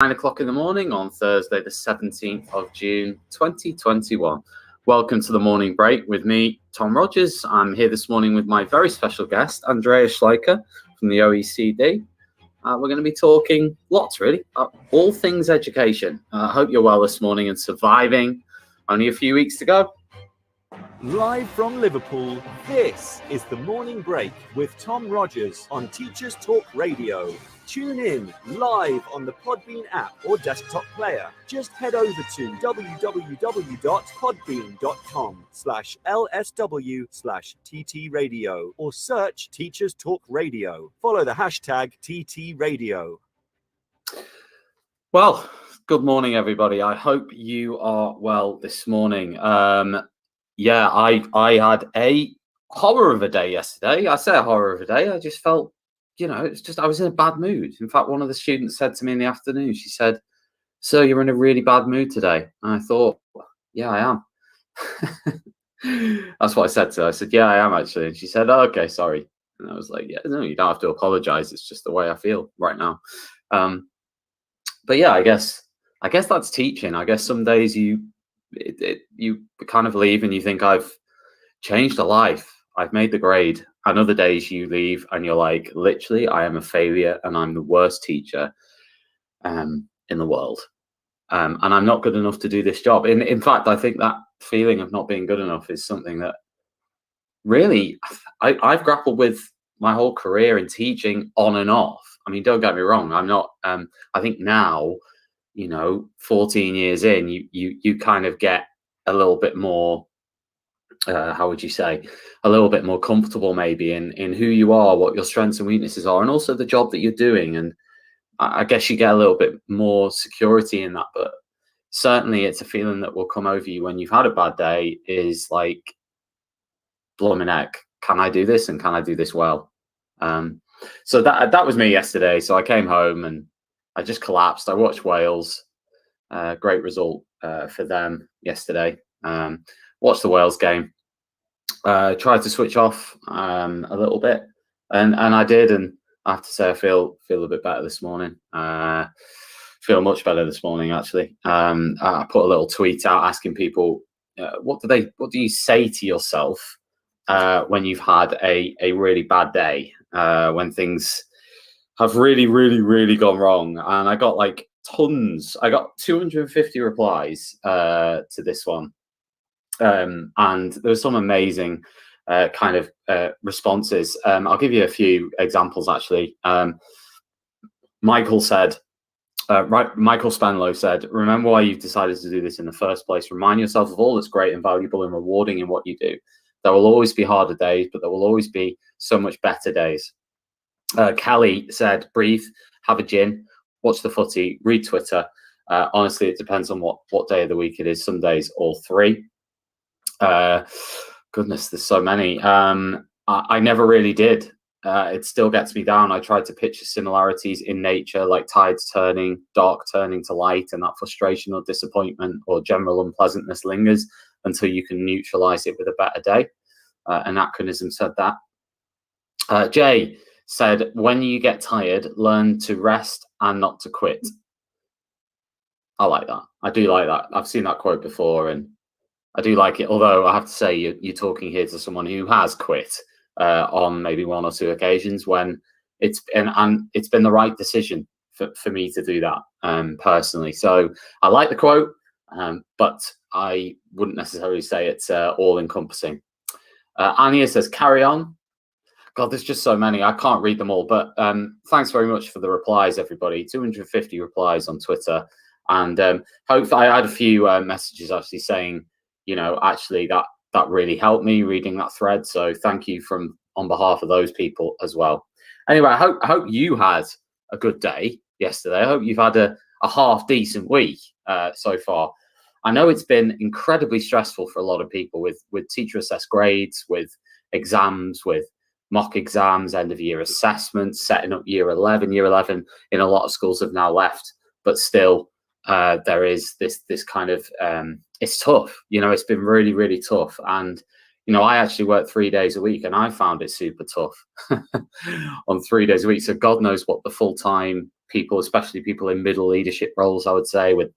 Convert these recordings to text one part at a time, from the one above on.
9 o'clock in the morning on Thursday, the 17th of June, 2021. Welcome to the morning break with me, Tom Rogers. I'm here this morning with my very special guest, Andrea Schleicher from the OECD. We're going to be talking lots, really, all things education. I hope you're well this morning and surviving. Only a few weeks to go. Live from Liverpool, this is the morning break with Tom Rogers on Teachers Talk Radio. Tune in live on the Podbean app or desktop player. Just head over to www.podbean.com/LSW/TT Radio or search Teachers Talk Radio. Follow the hashtag TT Radio. Well, good morning, everybody. I hope you are well this morning. I had a horror of a day yesterday. I say a horror of a day. I just felt, it's just I was in a bad mood. In fact, one of the students said to me in the afternoon, she said, "Sir, you're in a really bad mood today." And I thought, yeah, I am. That's what I said to her. I said, "Yeah, I am actually." And she said, "Oh, okay, sorry." And I was like, "Yeah, no, you don't have to apologize. It's just the way I feel right now." But yeah, I guess that's teaching. I guess some days you kind of leave and you think, I've changed a life. I've made the grade. And other days you leave and you're like, literally, I am a failure and I'm the worst teacher in the world. And I'm not good enough to do this job. In fact, I think that feeling of not being good enough is something that really I've grappled with my whole career in teaching on and off. I mean, don't get me wrong. I'm not, I think now, 14 years in, you kind of get a little bit more, how would you say, a little bit more comfortable maybe in who you are, what your strengths and weaknesses are, and also the job that you're doing. And I guess you get a little bit more security in that. But certainly it's a feeling that will come over you when you've had a bad day, is like, blooming heck, can I do this and can I do this well? So that was me yesterday. So I came home and I just collapsed. I watched Wales. Great result for them yesterday. Watched the Wales game. Tried to switch off a little bit, and I did. And I have to say, I feel a bit better this morning. Feel much better this morning, actually. I put a little tweet out asking people, what do you say to yourself when you've had a really bad day, when things have really, really, really gone wrong? And I got like tons. I got 250 replies to this one. And there was some amazing kind of responses. I'll give you a few examples, actually. Michael Spenlow said, "Remember why you've decided to do this in the first place. Remind yourself of all that's great and valuable and rewarding in what you do. There will always be harder days, but there will always be so much better days." Kelly said, "Breathe, have a gin, watch the footy, read Twitter. Honestly, it depends on what day of the week it is. Some days all three." Goodness, there's so many. I never really did. It still gets me down. I tried to picture similarities in nature, like tides turning, dark turning to light, and that frustration or disappointment or general unpleasantness lingers until you can neutralize it with a better day. Anachronism said that. Jay said, "When you get tired, learn to rest and not to quit." I like that. I do like that. I've seen that quote before and I do like it. Although I have to say, you're talking here to someone who has quit on maybe one or two occasions when it's been the right decision for me to do that personally. So I like the quote, but I wouldn't necessarily say it's all encompassing. Anya says, "Carry on." God, there's just so many. I can't read them all, but thanks very much for the replies, everybody. 250 replies on Twitter. And hopefully I had a few messages actually saying, actually that really helped me reading that thread. So thank you on behalf of those people as well. Anyway, I hope you had a good day yesterday. I hope you've had a half decent week so far. I know it's been incredibly stressful for a lot of people with teacher assessed grades, with exams, with mock exams, end of year assessments, setting up year 11 in a lot of schools have now left, but still there is this kind of it's tough. It's been really, really tough. And I actually work 3 days a week and I found it super tough on 3 days a week. So God knows what the full-time people, especially people in middle leadership roles, I would say, with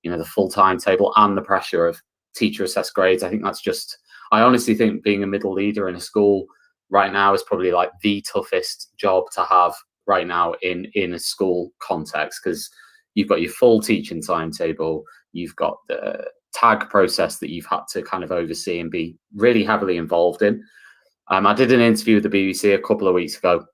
the full timetable and the pressure of teacher assessed grades. I think that's just, I honestly think being a middle leader in a school right now is probably like the toughest job to have right now in a school context, because you've got your full teaching timetable, you've got the tag process that you've had to kind of oversee and be really heavily involved in. I did an interview with the BBC a couple of weeks ago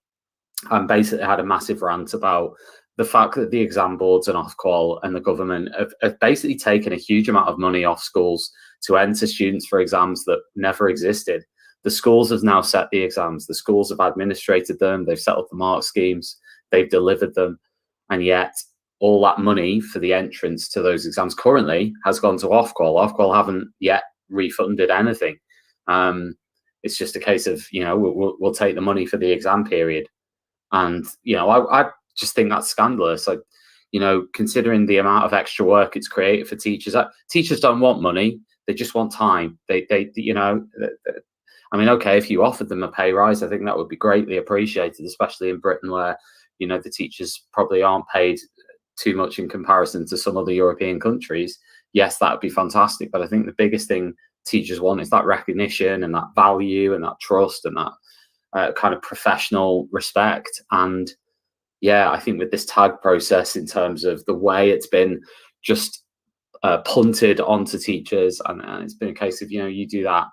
and basically had a massive rant about the fact that the exam boards and Ofqual and the government have basically taken a huge amount of money off schools to enter students for exams that never existed. The schools have now set the exams. The schools have administrated them. They've set up the mark schemes. They've delivered them. And yet all that money for the entrance to those exams currently has gone to Ofqual. Ofqual haven't yet refunded anything. It's just a case of, we'll take the money for the exam period. And, I just think that's scandalous. Like, considering the amount of extra work it's created for teachers, teachers don't want money. They just want time. I mean, okay, if you offered them a pay rise, I think that would be greatly appreciated, especially in Britain where, the teachers probably aren't paid too much in comparison to some other European countries. Yes, that would be fantastic. But I think the biggest thing teachers want is that recognition and that value and that trust and that kind of professional respect. And yeah, I think with this tag process, in terms of the way it's been just punted onto teachers, and it's been a case of, you do that.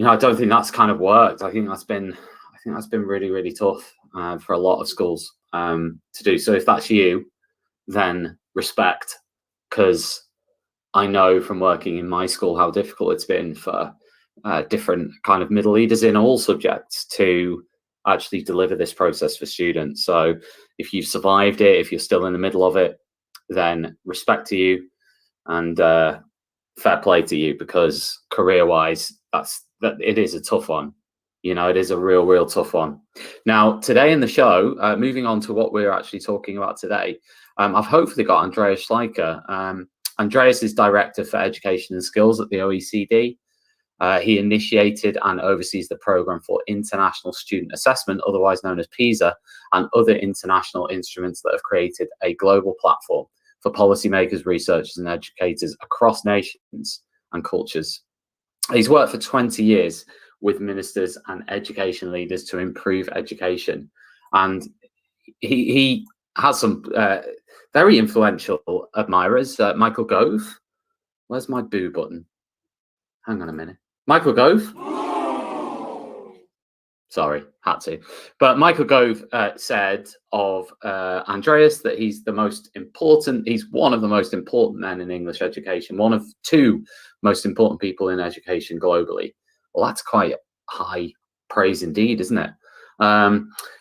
I don't think that's kind of worked. I think that's been really, really tough for a lot of schools to do. So if that's you, then respect, because I know from working in my school how difficult it's been for different kind of middle leaders in all subjects to actually deliver this process for students. So if you've survived it, if you're still in the middle of it, then respect to you and fair play to you, because career-wise, it is a tough one. It is a real tough one. Now, today in the show, moving on to what we're actually talking about today, I've hopefully got Andreas Schleicher. Andreas is Director for Education and Skills at the OECD. He initiated and oversees the Programme for International Student Assessment, otherwise known as PISA, and other international instruments that have created a global platform for policymakers, researchers, and educators across nations and cultures. He's worked for 20 years with ministers and education leaders to improve education. And he has some very influential admirers. Michael Gove. Where's my boo button? Hang on a minute. Michael Gove. Sorry, had to. But Michael Gove said of Andreas that he's one of the most important men in English education, one of two most important people in education globally. Well, that's quite high praise indeed, isn't it?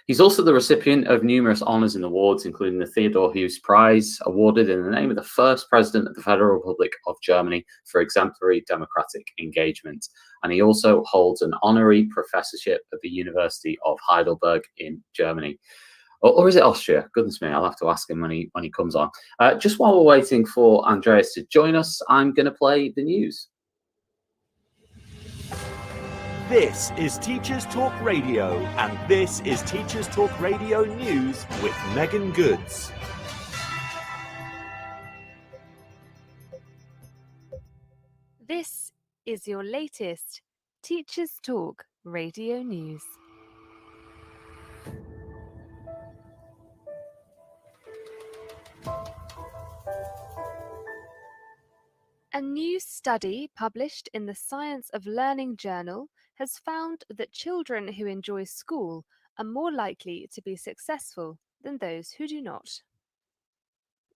He's also the recipient of numerous honours and awards, including the Theodor Heuss Prize, awarded in the name of the first president of the Federal Republic of Germany for exemplary democratic engagement. And he also holds an honorary professorship at the University of Heidelberg in Germany. Or is it Austria? Goodness me, I'll have to ask him when he comes on. Just while we're waiting for Andreas to join us, I'm going to play the news. This is Teachers Talk Radio, and this is Teachers Talk Radio News with Megan Goods. This is your latest Teachers Talk Radio News. A new study published in the Science of Learning journal has found that children who enjoy school are more likely to be successful than those who do not.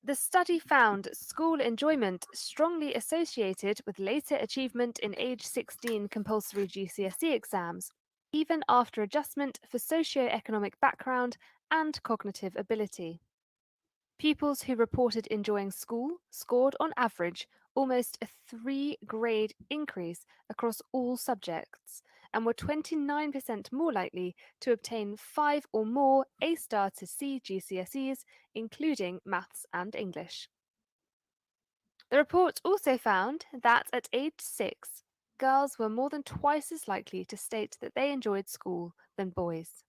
The study found school enjoyment strongly associated with later achievement in age 16 compulsory GCSE exams, even after adjustment for socio-economic background and cognitive ability. Pupils who reported enjoying school scored on average almost a 3-grade increase across all subjects and were 29% more likely to obtain 5 or more A-star to C GCSEs, including maths and English. The report also found that at age 6, girls were more than twice as likely to state that they enjoyed school than boys.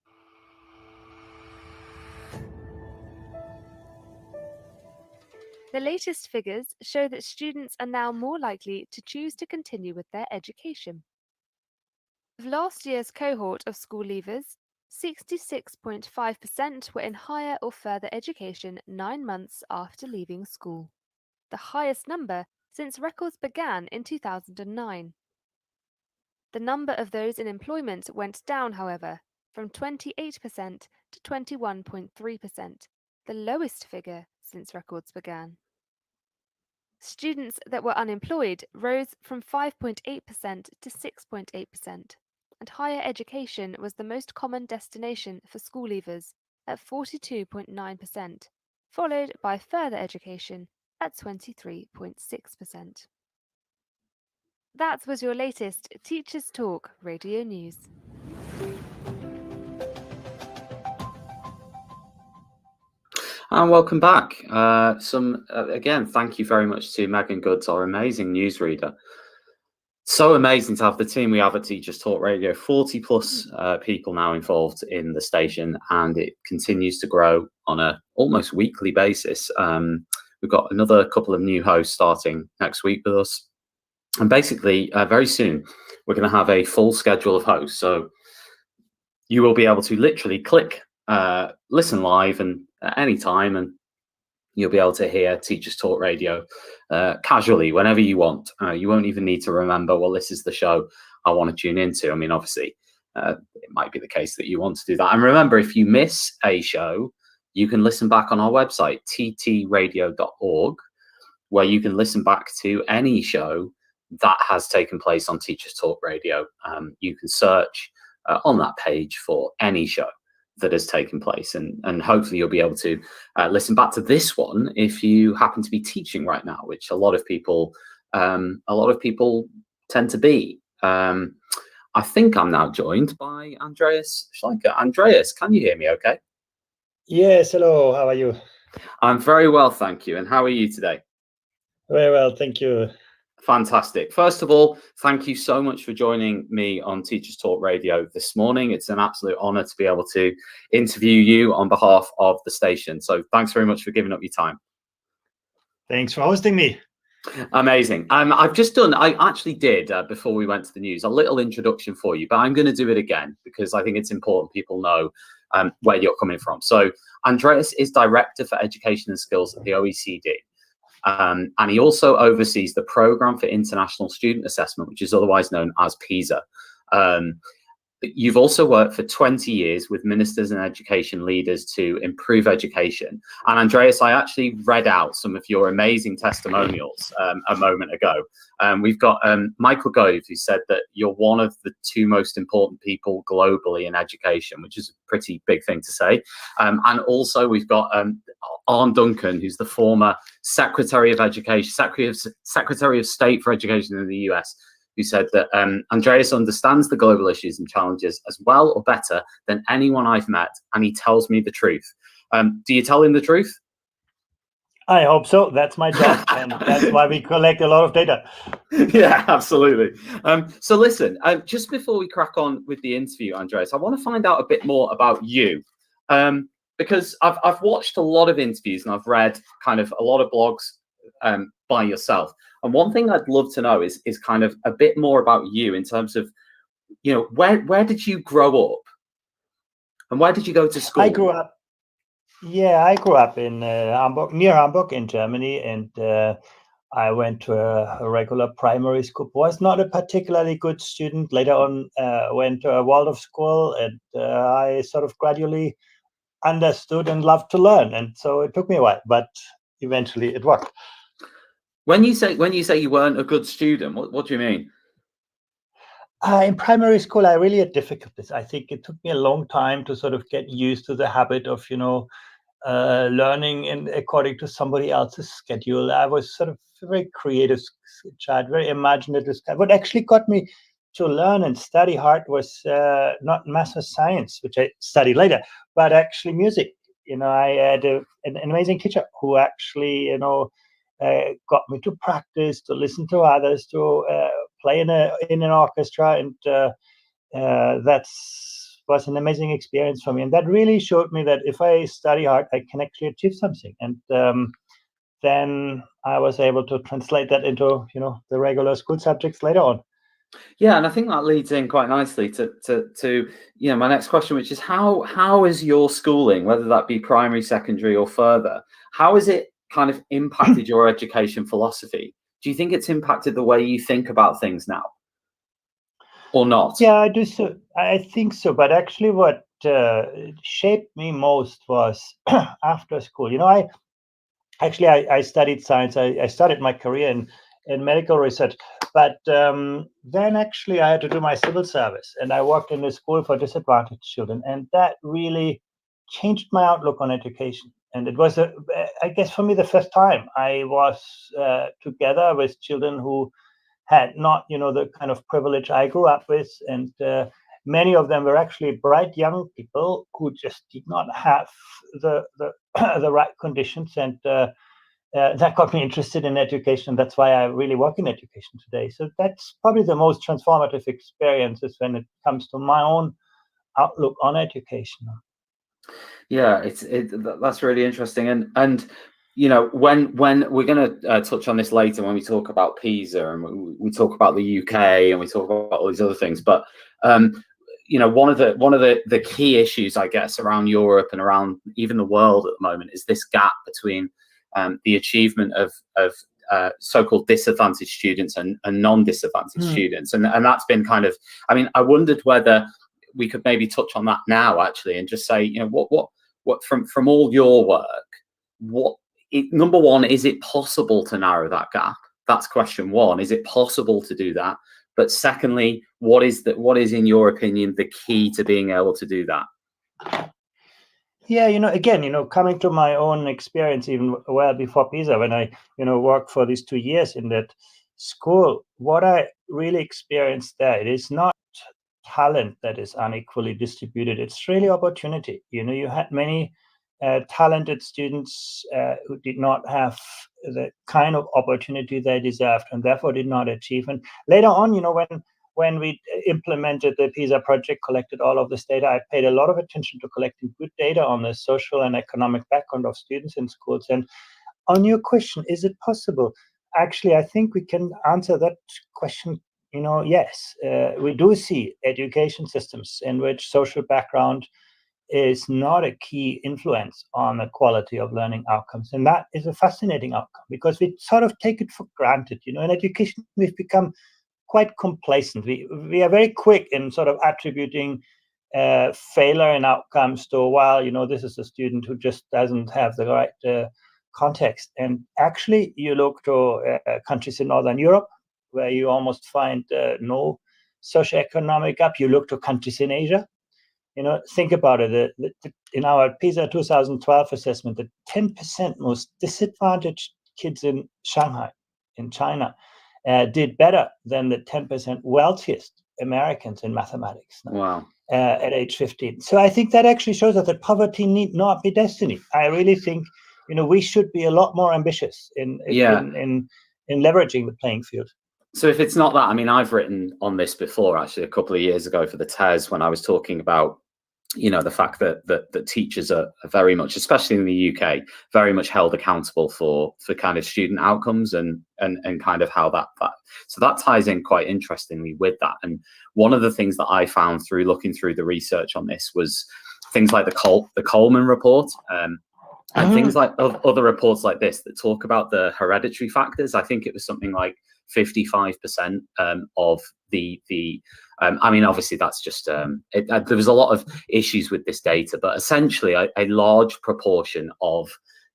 The latest figures show that students are now more likely to choose to continue with their education. Of last year's cohort of school leavers, 66.5% were in higher or further education 9 months after leaving school, the highest number since records began in 2009. The number of those in employment went down, however, from 28% to 21.3%, the lowest figure since records began. Students that were unemployed rose from 5.8% to 6.8%, and higher education was the most common destination for school leavers at 42.9%, followed by further education at 23.6%. That was your latest Teachers Talk Radio News. And welcome back. Again, thank you very much to Megan Goods, our amazing newsreader. So amazing to have the team we have at Teachers Talk Radio, 40 plus people now involved in the station, and it continues to grow on a almost weekly basis. We've got another couple of new hosts starting next week with us. And basically, very soon, we're going to have a full schedule of hosts. So you will be able to literally click, listen live and at any time, and you'll be able to hear Teachers Talk Radio casually whenever you want. You won't even need to remember, well, this is the show I want to tune into. I mean, obviously, it might be the case that you want to do that. And remember, if you miss a show, you can listen back on our website, ttradio.org, where you can listen back to any show that has taken place on Teachers Talk Radio. You can search on that page for any show that has taken place, and hopefully you'll be able to listen back to this one if you happen to be teaching right now, which a lot of people tend to be. I think I'm now joined by Andreas Schleicher. Andreas, can you hear me okay? Yes, hello, how are you? I'm very well, thank you. And how are you today? Very well, thank you. Fantastic. First of all, thank you so much for joining me on Teachers Talk Radio this morning. It's an absolute honor to be able to interview you on behalf of the station. So thanks very much for giving up your time. Thanks for hosting me. Amazing. I actually did, before we went to the news, a little introduction for you, but I'm going to do it again because I think it's important people know where you're coming from. So Andreas is Director for Education and Skills at the OECD. And he also oversees the Programme for International Student Assessment, which is otherwise known as PISA. You've also worked for 20 years with ministers and education leaders to improve education. And Andreas, I actually read out some of your amazing testimonials a moment ago. We've got Michael Gove, who said that you're one of the 2 most important people globally in education, which is a pretty big thing to say. And also we've got Arne Duncan, who's the former Secretary of Education, Secretary of State for Education in the US, who said that Andreas understands the global issues and challenges as well or better than anyone I've met, and he tells me the truth. Do you tell him the truth? I hope so. That's my job, and that's why we collect a lot of data. Yeah, absolutely. So listen, just before we crack on with the interview, Andreas, I want to find out a bit more about you, because I've watched a lot of interviews and I've read kind of a lot of blogs by yourself. And one thing I'd love to know is kind of a bit more about you in terms of, you know, where did you grow up and where did you go to school? I grew up in Hamburg, near Hamburg in Germany, and I went to a regular primary school. Was not a particularly good student. Later on, went to a Waldorf school, and I sort of gradually understood and loved to learn. And so it took me a while, but eventually it worked. When you say you weren't a good student, what do you mean? In primary school, I really had difficulties. I think it took me a long time to sort of get used to the habit of, learning according to somebody else's schedule. I was sort of a very creative child, very imaginative. What actually got me to learn and study hard was not math or science, which I studied later, but actually music. I had an amazing teacher who actually, got me to practice, to listen to others, to play in an orchestra, and that was an amazing experience for me. And that really showed me that if I study hard, I can actually achieve something. And then I was able to translate that into, the regular school subjects later on. Yeah, and I think that leads in quite nicely to my next question, which is how is your schooling, whether that be primary, secondary, or further, how has it kind of impacted your education philosophy? Do you think it's impacted the way you think about things now, or not? Yeah, I do. So I think so. But actually, what shaped me most was after school. I studied science. I started my career in medical research. But then actually I had to do my civil service, and I worked in a school for disadvantaged children. And that really changed my outlook on education. And it was, I guess, for me, the first time I was together with children who had not, the kind of privilege I grew up with. And many of them were actually bright young people who just did not have the the right conditions. And that got me interested in education. That's why I really work in education today. So that's probably the most transformative experiences when it comes to my own outlook on education. Yeah, that's really interesting. And when we're going to touch on this later when we talk about PISA and we talk about the UK and we talk about all these other things, but one of the key issues, I guess, around Europe and around even the world at the moment is this gap between the achievement of so-called disadvantaged students and non-disadvantaged students, and that's been kind of, I wondered whether we could maybe touch on that now actually, and just say, what from all your work, number one, is it possible to narrow that gap? That's question one. Is it possible to do that? But secondly, what is in your opinion the key to being able to do that? Yeah, again, coming to my own experience, even well before PISA, when I, worked for these 2 years in that school, what I really experienced there, it is not talent that is unequally distributed. It's really opportunity. You had many talented students who did not have the kind of opportunity they deserved and therefore did not achieve. And later on, when we implemented the PISA project, collected all of this data, I paid a lot of attention to collecting good data on the social and economic background of students in schools. And on your question, is it possible? Actually, I think we can answer that question. Yes, we do see education systems in which social background is not a key influence on the quality of learning outcomes. And that is a fascinating outcome because we sort of take it for granted. In education, we've become quite complacent. We are very quick in sort of attributing failure in outcomes to, well, this is a student who just doesn't have the right context. And actually, you look to countries in Northern Europe, where you almost find no socioeconomic gap. You look to countries in Asia. Think about it. In our PISA 2012 assessment, the 10% most disadvantaged kids in Shanghai, in China, did better than the 10% wealthiest Americans in mathematics. Wow. At age 15. So I think that actually shows us that poverty need not be destiny. I really think, we should be a lot more ambitious in leveraging the playing field. So if it's not that, I've written on this before, actually, a couple of years ago for the TES, when I was talking about, the fact that teachers are very much, especially in the UK, very much held accountable for kind of student outcomes and kind of how that. So that ties in quite interestingly with that. And one of the things that I found through looking through the research on this was things like the Coleman report, and things like other reports like this that talk about the hereditary factors. I think it was something like 55% of the obviously that's just there was a lot of issues with this data, but essentially a large proportion of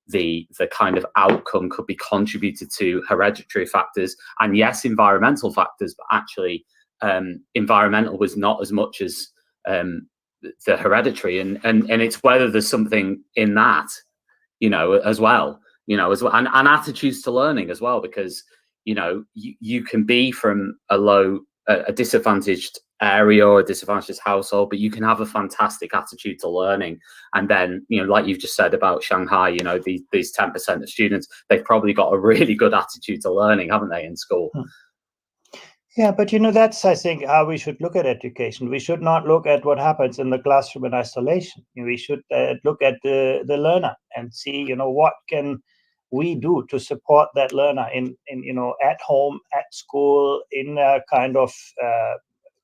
the kind of outcome could be contributed to hereditary factors, and yes, environmental factors, but actually environmental was not as much as the hereditary, and it's whether there's something in that, as well, and attitudes to learning as well, because you can be from a disadvantaged area or a disadvantaged household, but you can have a fantastic attitude to learning. And then, like you've just said about Shanghai, these 10% of students, they've probably got a really good attitude to learning, haven't they, in school? Yeah, but that's, I think, how we should look at education. We should not look at what happens in the classroom in isolation. We should look at the learner and see, we do to support that learner in at home, at school, in a kind of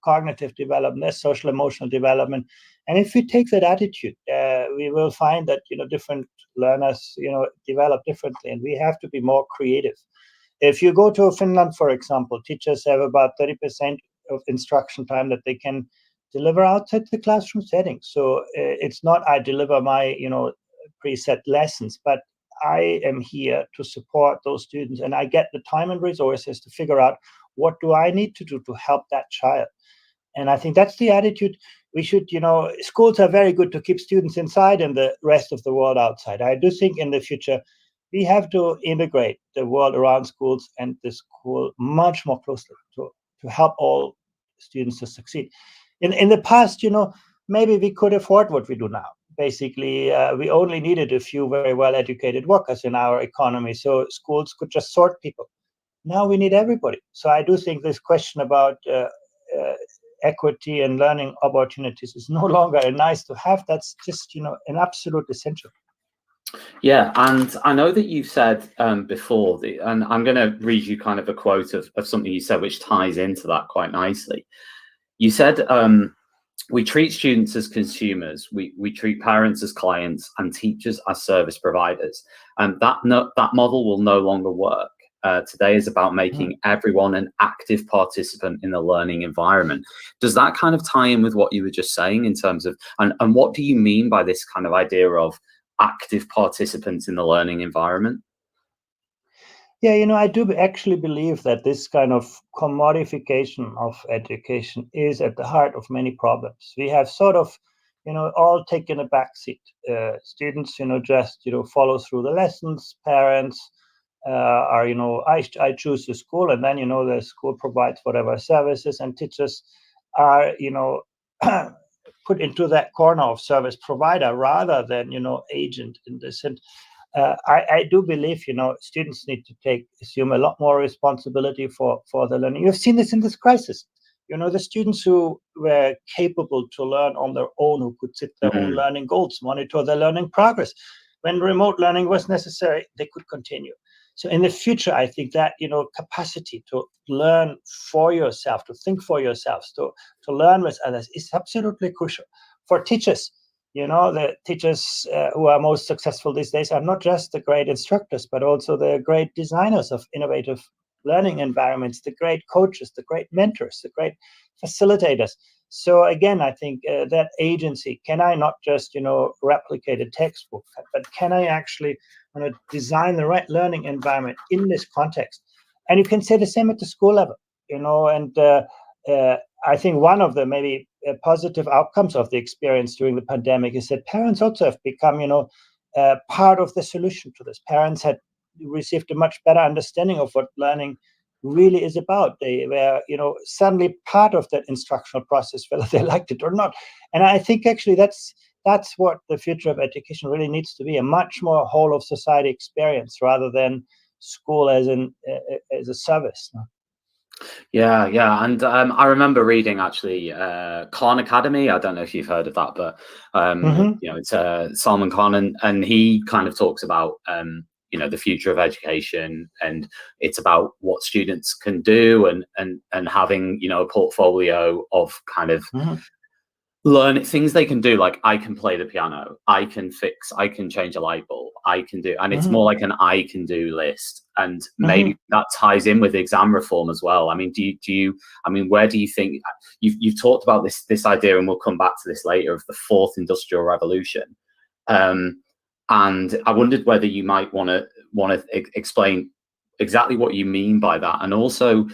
cognitive development, their social emotional development. And if we take that attitude, we will find that different learners develop differently, and we have to be more creative. If you go to Finland, for example, teachers have about 30% of instruction time that they can deliver outside the classroom setting. So it's not I deliver my preset lessons, but I am here to support those students, and I get the time and resources to figure out what do I need to do to help that child. And I think that's the attitude we should, schools are very good to keep students inside and the rest of the world outside. I do think in the future, we have to integrate the world around schools and the school much more closely to help all students to succeed. In the past, maybe we could afford what we do now. Basically, we only needed a few very well-educated workers in our economy, so schools could just sort people. Now we need everybody. So I do think this question about equity and learning opportunities is no longer a nice to have. That's just an absolute essential. Yeah, and I know that you've said before, and I'm going to read you kind of a quote of something you said which ties into that quite nicely. You said, we treat students as consumers, we treat parents as clients, and teachers as service providers. And that model will no longer work. Today is about making everyone an active participant in the learning environment. Does that kind of tie in with what you were just saying in terms of, and what do you mean by this kind of idea of active participants in the learning environment? Yeah, I do actually believe that this kind of commodification of education is at the heart of many problems. We have sort of, all taken a backseat. Students, just, follow through the lessons. Parents are, I choose the school, and then, the school provides whatever services, and teachers are, put into that corner of service provider rather than, agent in this. And I do believe, students need to assume a lot more responsibility for the learning. You've seen this in this crisis. The students who were capable to learn on their own, who could set their own learning goals, monitor their learning progress. When remote learning was necessary, they could continue. So in the future, I think that, capacity to learn for yourself, to think for yourselves, to learn with others is absolutely crucial. For teachers, the teachers who are most successful these days are not just the great instructors, but also the great designers of innovative learning environments, the great coaches, the great mentors, the great facilitators. So again, I think that agency, can I not just, replicate a textbook, but can I actually design the right learning environment in this context? And you can say the same at the school level, and I think one of the maybe positive outcomes of the experience during the pandemic is that parents also have become, part of the solution to this. Parents had received a much better understanding of what learning really is about. They were, suddenly part of that instructional process, whether they liked it or not. And I think actually that's what the future of education really needs to be, a much more whole of society experience rather than school as a service. Yeah, and I remember reading actually Khan Academy. I don't know if you've heard of that, but it's Salman Khan, and he kind of talks about the future of education, and it's about what students can do, and having a portfolio of kind of learn things they can do. Like, I can play the piano, I can change a light bulb, I can do, and it's more like an I can do list. And maybe that ties in with exam reform as well. I mean, where do you think you've talked about this idea, and we'll come back to this later, of the fourth industrial revolution, and I wondered whether you might want to explain exactly what you mean by that, and also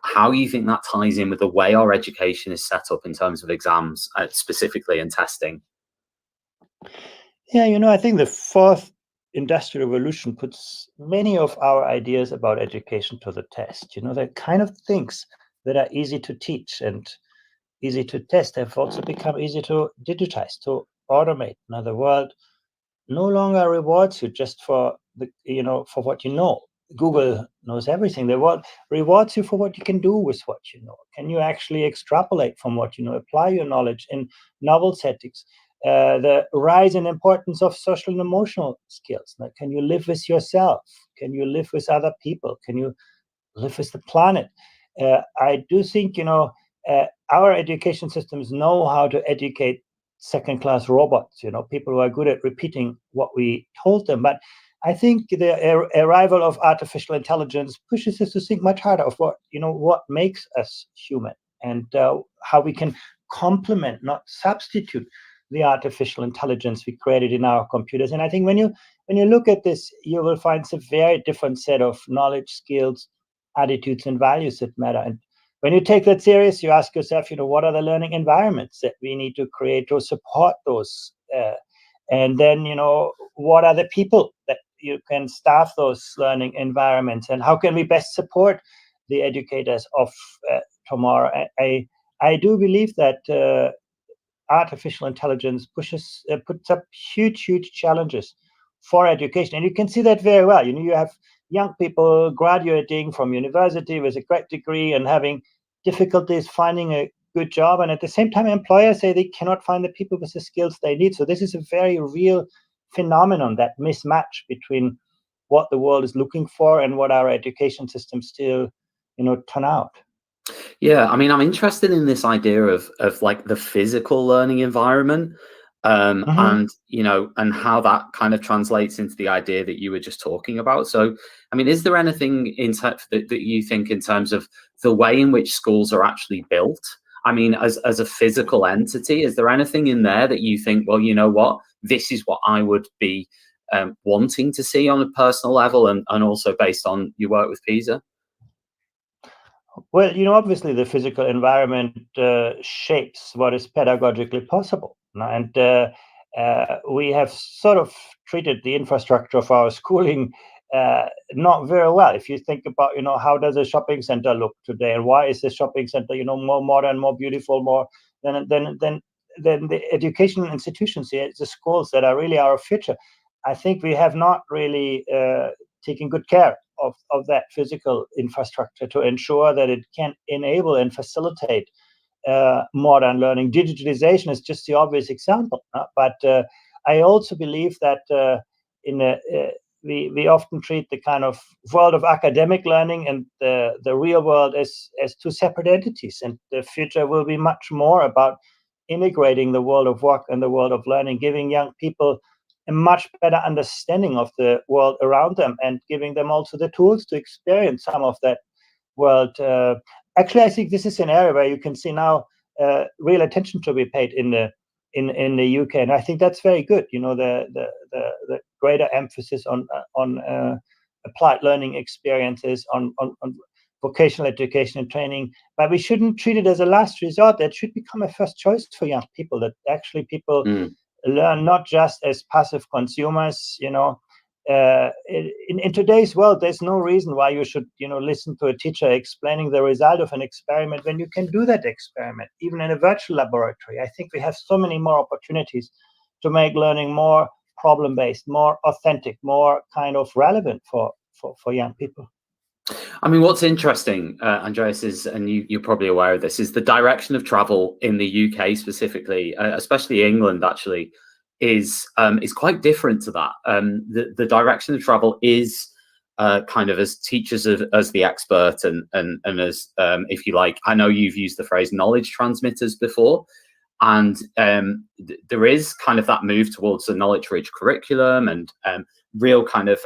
how you think that ties in with the way our education is set up in terms of exams, specifically, and testing. Yeah, I think the fourth industrial revolution puts many of our ideas about education to the test. The kind of things that are easy to teach and easy to test have also become easy to digitize, to automate. Now, the world no longer rewards you just for for what you know. Google knows everything. The world rewards you for what you can do with what you know. Can you actually extrapolate from what you know, apply your knowledge in novel settings? the rise in importance of social and emotional skills. Like, can you live with yourself? Can you live with other people? Can you live with the planet? I do think, our education systems know how to educate second-class robots, people who are good at repeating what we told them. But I think the arrival of artificial intelligence pushes us to think much harder of what makes us human, and how we can complement, not substitute, the artificial intelligence we created in our computers. And I think when you look at this, you will find a very different set of knowledge, skills, attitudes, and values that matter. And when you take that serious, you ask yourself, what are the learning environments that we need to create to support those? And then, what are the people that you can staff those learning environments, and how can we best support the educators of tomorrow? I do believe that artificial intelligence puts up huge challenges for education, and you can see that very well. You have young people graduating from university with a great degree and having difficulties finding a good job, and at the same time employers say they cannot find the people with the skills they need. So this is a very real phenomenon, that mismatch between what the world is looking for and what our education system still turn out. Yeah, I mean, I'm interested in this idea of like the physical learning environment, and and how that kind of translates into the idea that you were just talking about. So, I mean, is there anything that you think in terms of the way in which schools are actually built? I mean, as a physical entity, is there anything in there that you think, well, you know what, this is what I would be wanting to see on a personal level, and also based on your work with PISA? Well, obviously the physical environment shapes what is pedagogically possible. And we have sort of treated the infrastructure of our schooling not very well. If you think about, how does a shopping center look today, and why is the shopping center, more modern, more beautiful, more than the education institutions, the schools that are really our future. I think we have not really taken good care of that physical infrastructure to ensure that it can enable and facilitate modern learning. Digitalization is just the obvious example, but I also believe that we often treat the kind of world of academic learning and the real world as two separate entities, and the future will be much more about integrating the world of work and the world of learning, giving young people a much better understanding of the world around them, and giving them also the tools to experience some of that world. Actually, I think this is an area where you can see now real attention to be paid in the UK, and I think that's very good. The greater emphasis on applied learning experiences, on vocational education and training, but we shouldn't treat it as a last resort. That should become a first choice for young people. That actually people learn not just as passive consumers. In today's world, there's no reason why you should listen to a teacher explaining the result of an experiment when you can do that experiment even in a virtual laboratory. I think we have so many more opportunities to make learning more problem-based, more authentic, more kind of relevant for young people. I mean, what's interesting, Andreas, is, and you're probably aware of this, is the direction of travel in the UK specifically, especially England, actually, is quite different to that. The direction of travel is kind of as teachers as the expert, and as, if you like, I know you've used the phrase knowledge transmitters before, and there is kind of that move towards the knowledge-rich curriculum and real kind of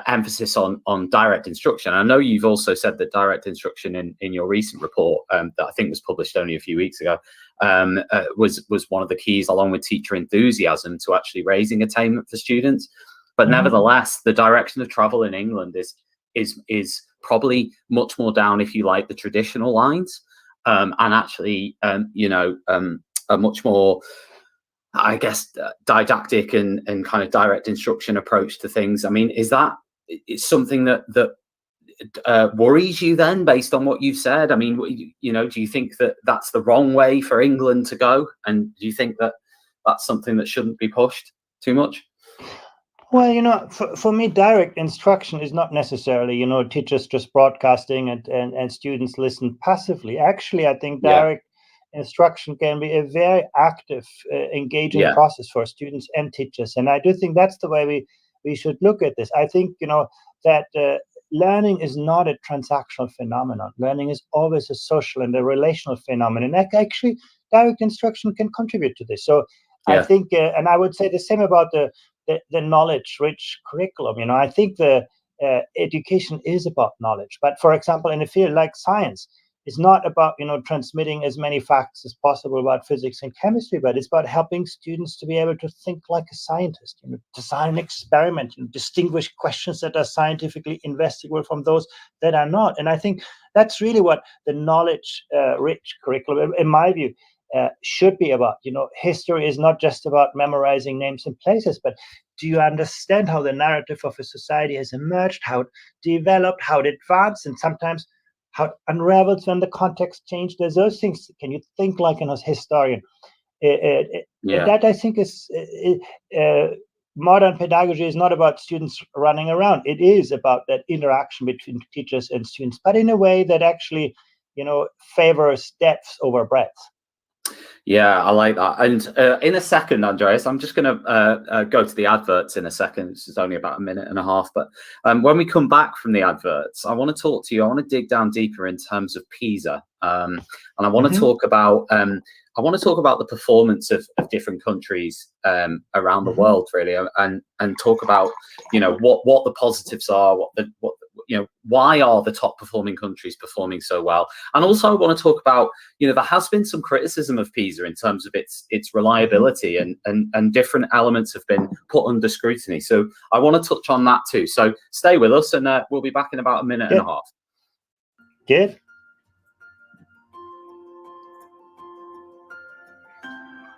emphasis on direct instruction. I know you've also said that direct instruction in your recent report that I think was published only a few weeks ago was one of the keys, along with teacher enthusiasm, to actually raising attainment for students. But nevertheless, the direction of travel in England is probably much more down, if you like, the traditional lines, and actually a much more, I guess, didactic and kind of direct instruction approach to things. I mean, is that something that worries you then, based on what you've said? I mean, do you think that that's the wrong way for England to go? And do you think that that's something that shouldn't be pushed too much? Well, for me, direct instruction is not necessarily, teachers just broadcasting and students listen passively. Actually, I think direct instruction can be a very active, engaging Yeah. process for students and teachers. And I do think that's the way we should look at this. I think, that learning is not a transactional phenomenon. Learning is always a social and a relational phenomenon. And actually, direct instruction can contribute to this. So I think, and I would say the same about the knowledge-rich curriculum. I think the education is about knowledge. But for example, in a field like science, it's not about transmitting as many facts as possible about physics and chemistry, but it's about helping students to be able to think like a scientist, design an experiment, distinguish questions that are scientifically investigable from those that are not. And I think that's really what the knowledge rich curriculum, in my view, should be about. History is not just about memorizing names and places, but do you understand how the narrative of a society has emerged, how it developed, how it advanced, and sometimes how it unravels when the context changed? There's those things. Can you think like a historian? That I think is modern pedagogy is not about students running around. It is about that interaction between teachers and students, but in a way that actually, favors depth over breadth. Yeah, I like that. And in a second, Andreas, I'm just going to go to the adverts in a second. This is only about a minute and a half. But when we come back from the adverts, I want to talk to you. I want to dig down deeper in terms of PISA. And I want to talk about the performance of different countries around the world, really, and talk about what the positives are, why are the top performing countries performing so well, and also I want to talk about there has been some criticism of PISA in terms of its reliability, and different elements have been put under scrutiny. So I want to touch on that too. So stay with us, and we'll be back in about a minute and a half. Good.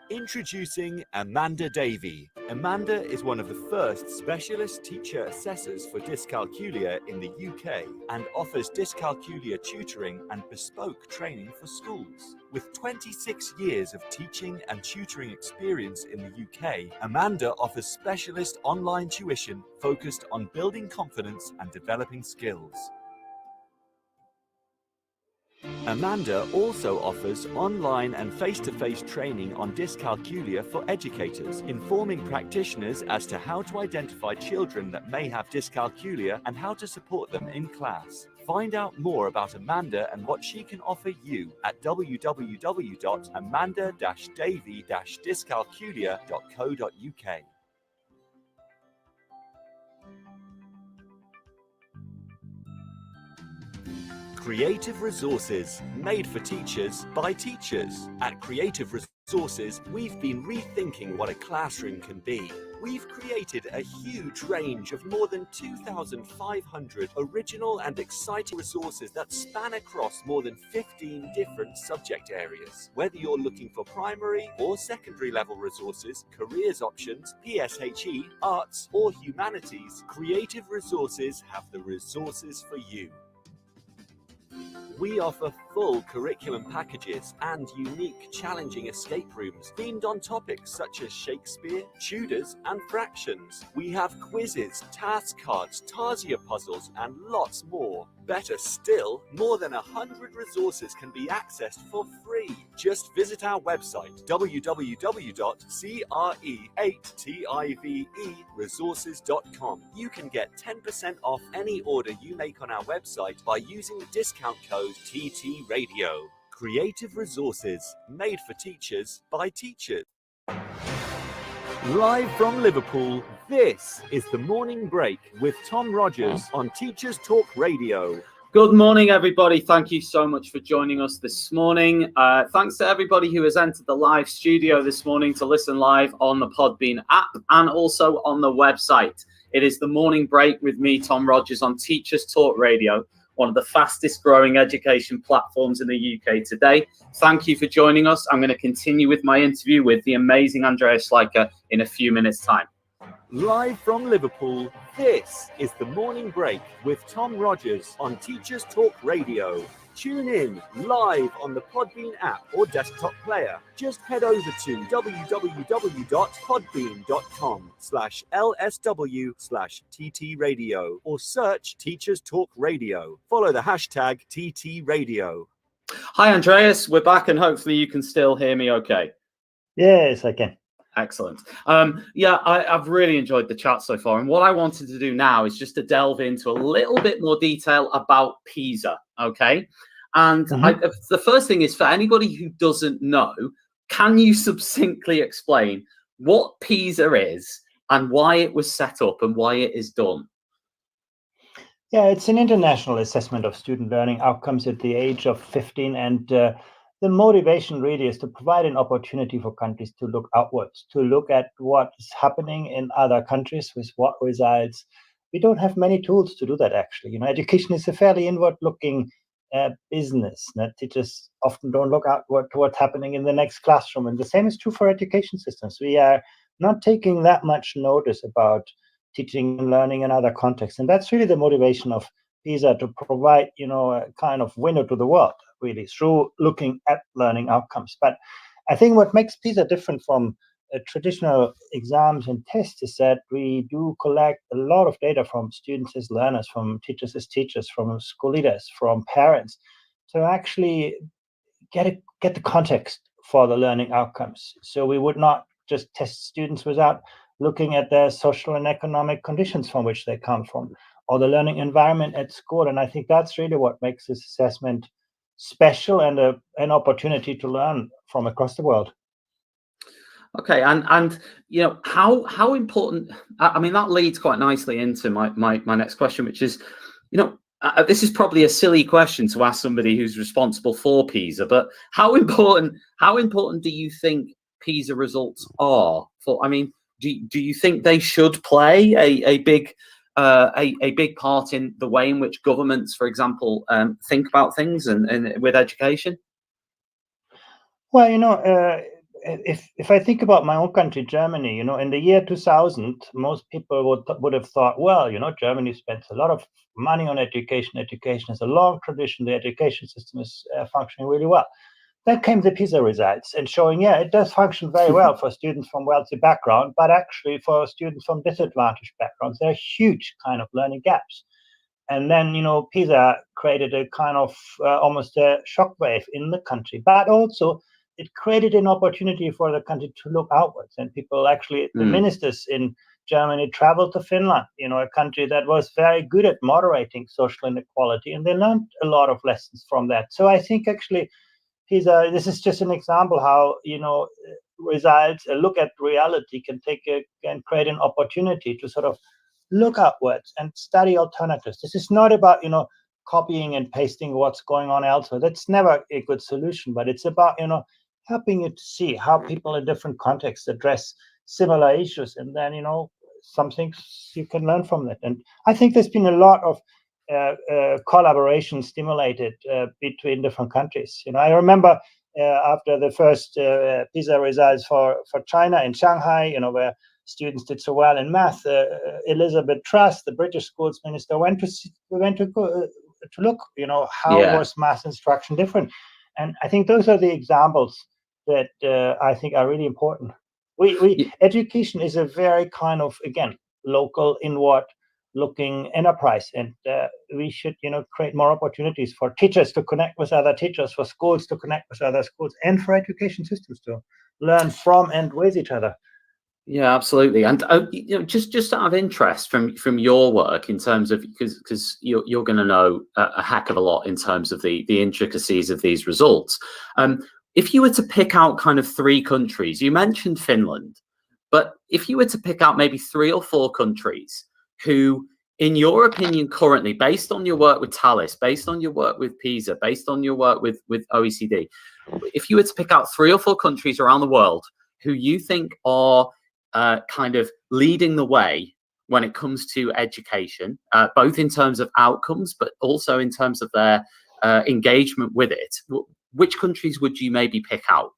Introducing Amanda Davey. Amanda is one of the first specialist teacher assessors for dyscalculia in the UK and offers dyscalculia tutoring and bespoke training for schools. With 26 years of teaching and tutoring experience in the UK, Amanda offers specialist online tuition focused on building confidence and developing skills. Amanda also offers online and face-to-face training on dyscalculia for educators, informing practitioners as to how to identify children that may have dyscalculia and how to support them in class. Find out more about Amanda and what she can offer you at www.amanda-davey-dyscalculia.co.uk. Creative Resources, made for teachers by teachers. At Creative Resources, we've been rethinking what a classroom can be. We've created a huge range of more than 2,500 original and exciting resources that span across more than 15 different subject areas. Whether you're looking for primary or secondary level resources, careers options, PSHE, arts, or humanities, Creative Resources have the resources for you. We offer full curriculum packages and unique, challenging escape rooms themed on topics such as Shakespeare, Tudors, and fractions. We have quizzes, task cards, Tarsia puzzles, and lots more. Better still, more than 100 resources can be accessed for free. Just visit our website, www.cre8tiveresources.com. You can get 10% off any order you make on our website by using the discount code TT Radio. Creative Resources, made for teachers by teachers. Live from Liverpool, this is The Morning Break with Tom Rogers on Teachers Talk Radio. Good morning, everybody. Thank you so much for joining us this morning. Thanks to everybody who has entered the live studio this morning to listen live on the Podbean app and also on the website. It is The Morning Break with me, Tom Rogers, on Teachers Talk Radio, one of the fastest growing education platforms in the UK today. Thank you for joining us. I'm going to continue with my interview with the amazing Andreas Schleicher in a few minutes' time. Live from Liverpool, this is The Morning Break with Tom Rogers on Teachers Talk Radio. Tune in live on the Podbean app or desktop player. Just head over to www.podbean.com/LSW/TT Radio or search Teachers Talk Radio. Follow the hashtag TT Radio. Hi, Andreas. We're back, and hopefully you can still hear me okay. Yes, I can. Excellent. Yeah, I've really enjoyed the chat so far. And what I wanted to do now is just to delve into a little bit more detail about PISA, okay? And the first thing is, for anybody who doesn't know, can you succinctly explain what PISA is and why it was set up and why it is done? Yeah, it's an international assessment of student learning outcomes at the age of 15. And the motivation really is to provide an opportunity for countries to look outwards, to look at what is happening in other countries with what results. We don't have many tools to do that, actually. Education is a fairly inward-looking business. Teachers often don't look outward to what's happening in the next classroom. And the same is true for education systems. We are not taking that much notice about teaching and learning in other contexts. And that's really the motivation of PISA, to provide, a kind of window to the world, really, through looking at learning outcomes. But I think what makes PISA different from traditional exams and tests is that we do collect a lot of data from students as learners, from teachers as teachers, from school leaders, from parents, to actually get the context for the learning outcomes. So we would not just test students without looking at their social and economic conditions from which they come from, or the learning environment at school. And I think that's really what makes this assessment special and an opportunity to learn from across the world. Okay, and how important? I mean, that leads quite nicely into my next question, which is, this is probably a silly question to ask somebody who's responsible for PISA, but how important do you think PISA results are for? I mean, do you think they should play a big part in the way in which governments, for example, think about things and with education? Well, if I think about my own country, Germany, in the year 2000, most people would have thought, well, Germany spends a lot of money on education. Education has a long tradition. The education system is functioning really well. Then came the PISA results and showing, it does function very well for students from wealthy background, but actually for students from disadvantaged backgrounds, there are huge kind of learning gaps. And then, PISA created a kind of almost a shockwave in the country, but also it created an opportunity for the country to look outwards. And people actually, the ministers in Germany traveled to Finland, a country that was very good at moderating social inequality, and they learned a lot of lessons from that. So I think actually PISA, this is just an example how, results, a look at reality can create an opportunity to sort of look outwards and study alternatives. This is not about, copying and pasting what's going on elsewhere. That's never a good solution, but it's about, helping you to see how people in different contexts address similar issues. And then, some things you can learn from that. And I think there's been a lot of collaboration stimulated between different countries. I remember after the first PISA results for China in Shanghai, where students did so well in math, Elizabeth Truss, the British schools minister, went to look, how was math instruction different. And I think those are the examples that I think are really important. Education is a very kind of, again, local, inward looking enterprise, and we should create more opportunities for teachers to connect with other teachers, for schools to connect with other schools, and for education systems to learn from and with each other. Yeah, absolutely. And just out of interest from your work, in terms of, because you're going to know a heck of a lot in terms of the intricacies of these results. If you were to pick out kind of 3 countries, you mentioned Finland, but if you were to pick out maybe 3 or 4 countries who, in your opinion, currently, based on your work with TALIS, based on your work with PISA, based on your work with OECD, if you were to pick out 3 or 4 countries around the world who you think are kind of leading the way when it comes to education, both in terms of outcomes, but also in terms of their engagement with it, which countries would you maybe pick out?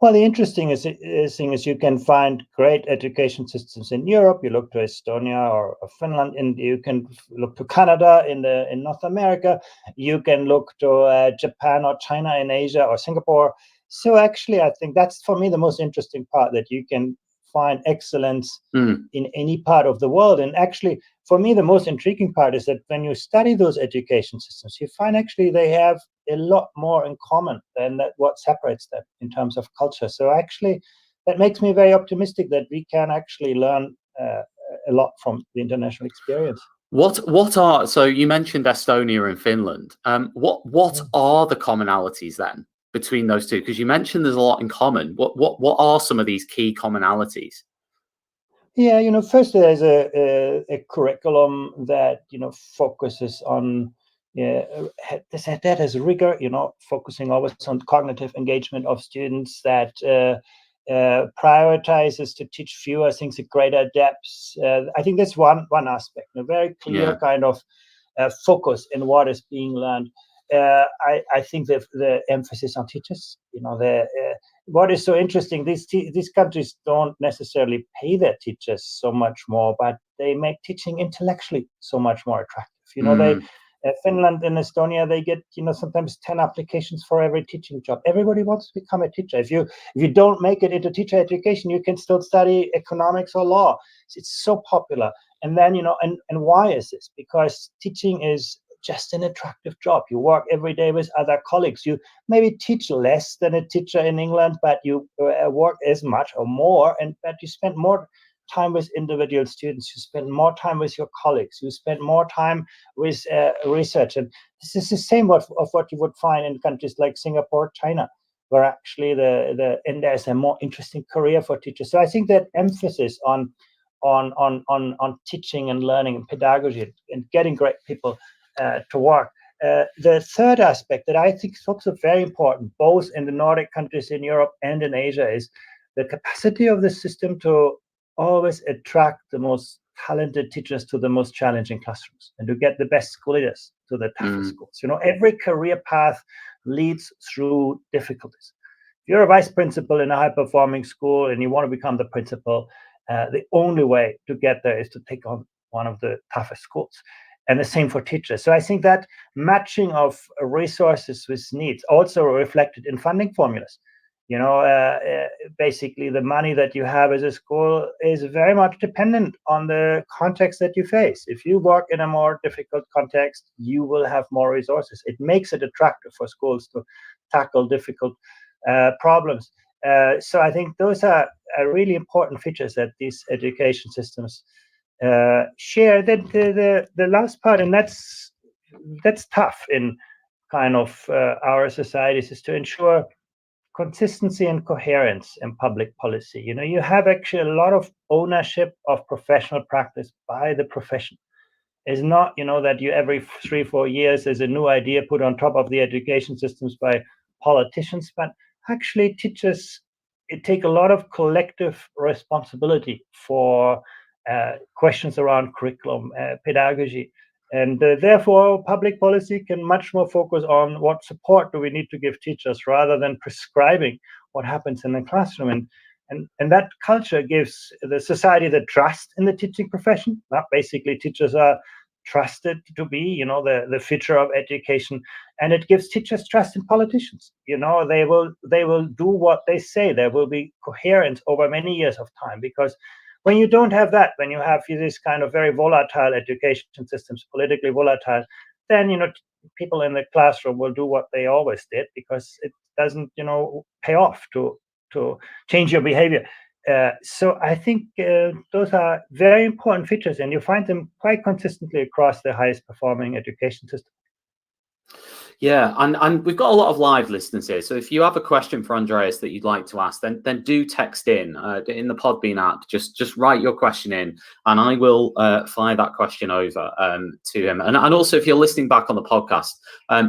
Well, the interesting thing is you can find great education systems in Europe. You look to Estonia or Finland, and you can look to Canada in North America. You can look to Japan or China in Asia, or Singapore. So actually, I think that's, for me, the most interesting part, that you can find excellence in any part of the world. And actually, for me, the most intriguing part is that when you study those education systems, you find actually they have a lot more in common than what separates them in terms of culture. So actually, that makes me very optimistic that we can actually learn a lot from the international experience. What are, so you mentioned Estonia and Finland. What are the commonalities then between those two? Because you mentioned there's a lot in common. What are some of these key commonalities? Yeah, first there's a curriculum that focuses on that has rigor, focusing always on cognitive engagement of students, that prioritizes to teach fewer things at greater depths. I think that's one aspect, a very clear kind of focus in what is being learned. I think the emphasis on teachers, what is so interesting, these countries don't necessarily pay their teachers so much more, but they make teaching intellectually so much more attractive. Finland and Estonia, they get sometimes 10 applications for every teaching job. Everybody wants to become a teacher. If you don't make it into teacher education, you can still study economics or law. It's so popular. And then and why is this? Because teaching is just an attractive job. You work every day with other colleagues. You maybe teach less than a teacher in England, but you work as much or more, but you spend more time with individual students. You spend more time with your colleagues. You spend more time with research. And this is the same of what you would find in countries like Singapore, China, where actually and there's a more interesting career for teachers. So I think that emphasis on teaching and learning and pedagogy and getting great people to work. The third aspect that I think is also very important, both in the Nordic countries in Europe and in Asia, is the capacity of the system to always attract the most talented teachers to the most challenging classrooms and to get the best school leaders to the toughest schools. Every career path leads through difficulties. If you're a vice principal in a high-performing school and you want to become the principal, the only way to get there is to take on one of the toughest schools. And the same for teachers. So I think that matching of resources with needs also reflected in funding formulas. Basically the money that you have as a school is very much dependent on the context that you face. If you work in a more difficult context, you will have more resources. It makes it attractive for schools to tackle difficult problems. So I think those are really important features that these education systems share. That the last part, and that's tough in kind of our societies, is to ensure consistency and coherence in public policy. You have actually a lot of ownership of professional practice by the profession. It's not, that you every 3-4 years there's a new idea put on top of the education systems by politicians, but actually teachers take a lot of collective responsibility for questions around curriculum, pedagogy. And therefore, public policy can much more focus on what support do we need to give teachers rather than prescribing what happens in the classroom. And that culture gives the society the trust in the teaching profession. Basically, teachers are trusted to be, the future of education. And it gives teachers trust in politicians. They will do what they say. There will be coherence over many years of time, because when you don't have that, when you have this kind of very volatile education systems, politically volatile, then, people in the classroom will do what they always did, because it doesn't, pay off to change your behavior. So I think those are very important features, and you find them quite consistently across the highest performing education system. Yeah, and we've got a lot of live listeners here. So if you have a question for Andreas that you'd like to ask, then do text in the Podbean app. Just write your question in, and I will fire that question over to him. And also, if you're listening back on the podcast,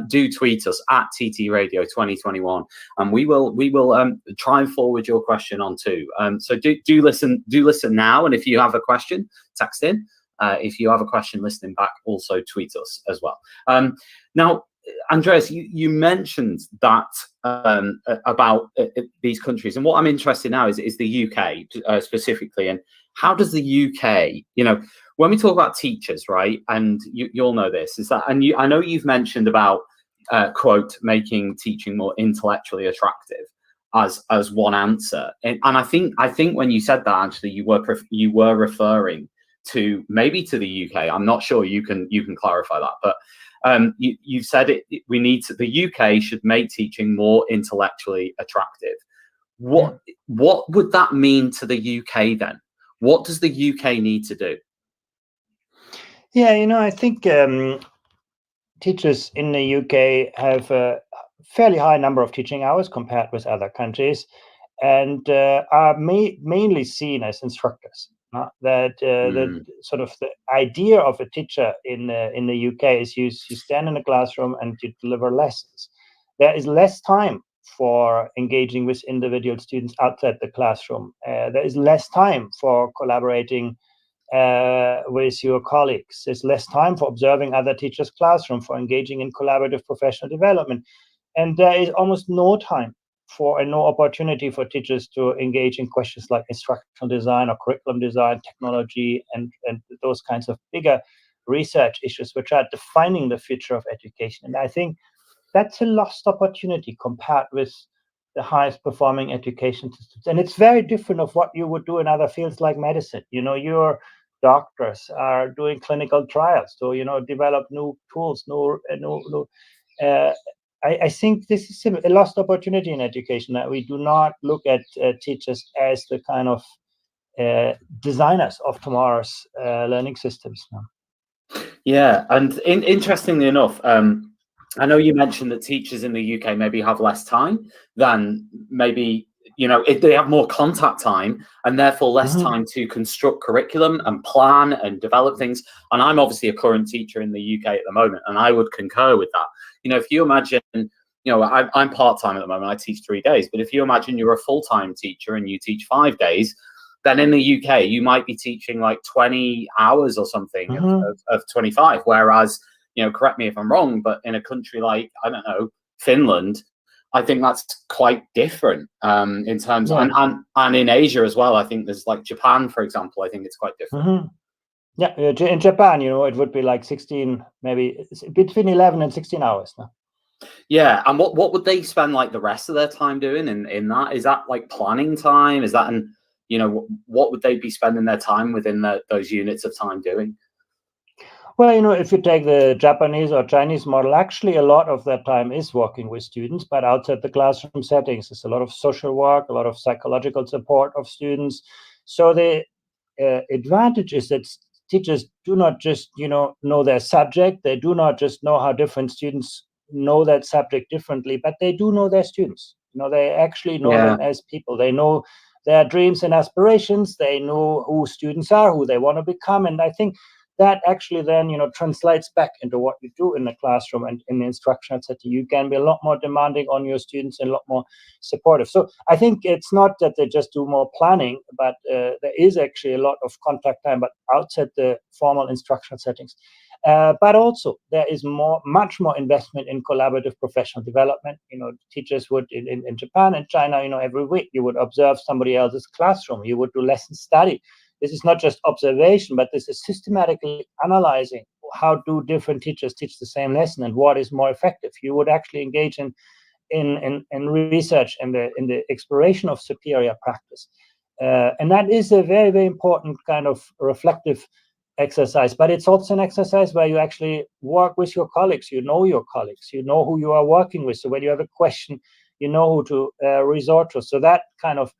do tweet us at TT Radio 2021, and we will try and forward your question on too. So do listen now, and if you have a question, text in. If you have a question listening back, also tweet us as well. Now, Andreas, you mentioned that about these countries, and what I'm interested in now is the UK specifically, and how does the UK, when we talk about teachers, right? And you'll know this, is that, and I know you've mentioned about quote, making teaching more intellectually attractive. as one answer. And I think when you said that, actually, you were referring to maybe to the UK. I'm not sure. You can clarify that, but you said the UK should make teaching more intellectually attractive. What would that mean to the UK then? What does the UK need to do? Yeah, I think teachers in the UK have a fairly high number of teaching hours compared with other countries, and are mainly seen as instructors. The sort of the idea of a teacher in the UK is you stand in a classroom and you deliver lessons. There is less time for engaging with individual students outside the classroom. There is less time for collaborating with your colleagues. There's less time for observing other teachers' classroom, for engaging in collaborative professional development. And there is almost no time no opportunity for teachers to engage in questions like instructional design or curriculum design, technology, and those kinds of bigger research issues which are defining the future of education. And I think that's a lost opportunity compared with the highest performing education systems. And it's very different of what you would do in other fields like medicine. Your doctors are doing clinical trials to, develop new tools, I think this is a lost opportunity in education, that we do not look at teachers as the kind of designers of tomorrow's learning systems. Yeah, and interestingly enough, I know you mentioned that teachers in the UK maybe have less time than maybe, if they have more contact time and therefore less time to construct curriculum and plan and develop things. And I'm obviously a current teacher in the UK at the moment, and I would concur with that. If you imagine, I'm part-time at the moment, I teach 3 days, but if you imagine you're a full-time teacher and you teach 5 days, then in the UK, you might be teaching like 20 hours or something of 25, whereas, correct me if I'm wrong, but in a country like, I don't know, Finland, I think that's quite different in terms and in Asia as well. I think there's like Japan, for example, I think it's quite different. Yeah, in Japan, it would be like 16, maybe between 11 and 16 hours now. Yeah, and what would they spend like the rest of their time doing in that? Is that like planning time? Is that what would they be spending their time within those units of time doing? Well, if you take the Japanese or Chinese model, actually a lot of that time is working with students, but outside the classroom settings, there's a lot of social work, a lot of psychological support of students. So the advantage is that teachers do not just, know their subject. They do not just know how different students know that subject differently, but they do know their students. They actually know them as people. They know their dreams and aspirations. They know who students are, who they want to become. And I think that actually then, translates back into what you do in the classroom and in the instructional setting. You can be a lot more demanding on your students and a lot more supportive. So I think it's not that they just do more planning, but there is actually a lot of contact time, but outside the formal instructional settings. But also there is much more investment in collaborative professional development. Teachers would in Japan and China, every week you would observe somebody else's classroom. You would do lesson study. This is not just observation, but this is systematically analyzing how do different teachers teach the same lesson and what is more effective. You would actually engage in research and in the exploration of superior practice. And that is a very, very important kind of reflective exercise, but it's also an exercise where you actually work with your colleagues. You know your colleagues, you know who you are working with. So when you have a question, you know who to resort to. So that kind of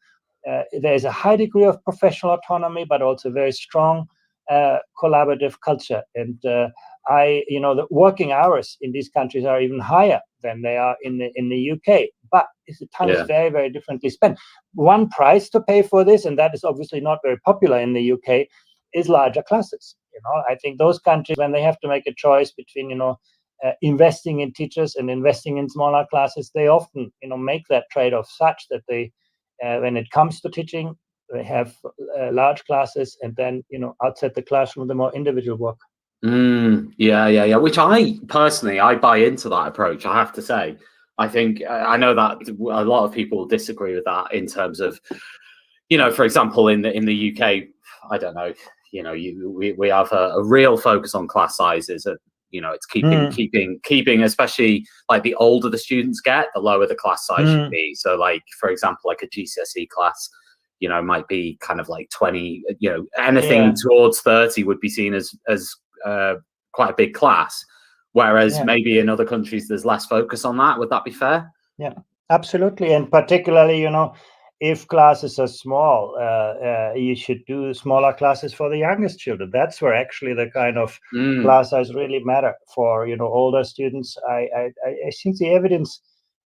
there's a high degree of professional autonomy, but also very strong collaborative culture. And the working hours in these countries are even higher than they are in the UK. But the time is very, very differently spent. One price to pay for this, and that is obviously not very popular in the UK, is larger classes. I think those countries, when they have to make a choice between investing in teachers and investing in smaller classes, they often make that trade-off such that they when it comes to teaching, they have large classes, and then outside the classroom, the more individual work. Yeah. Which I personally buy into that approach. I have to say, I think I know that a lot of people disagree with that in terms of, for example, in the UK, I don't know, we have a real focus on class sizes. You know, it's keeping, especially like the older the students get, the lower the class size should be. So like, for example, like a GCSE class, you know, might be kind of like 20, you know, anything towards 30 would be seen as quite a big class. Whereas maybe in other countries, there's less focus on that. Would that be fair? Yeah, absolutely. And particularly, you know, if classes are small, you should do smaller classes for the youngest children. That's where actually the kind of class size really matter. For, you know, older students, I think the evidence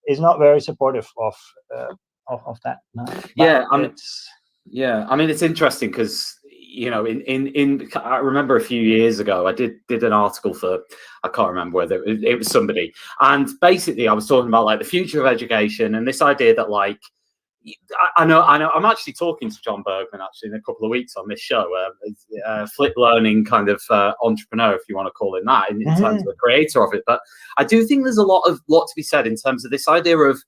is not very supportive of that. No. I mean, it's interesting because, you know, I remember a few years ago, I did an article for, I can't remember whether it was somebody, and basically I was talking about like the future of education and this idea that like, I know. I'm actually talking to John Bergman actually in a couple of weeks on this show, flip learning kind of entrepreneur, if you want to call him that, in terms of the creator of it. But I do think there's a lot to be said in terms of this idea of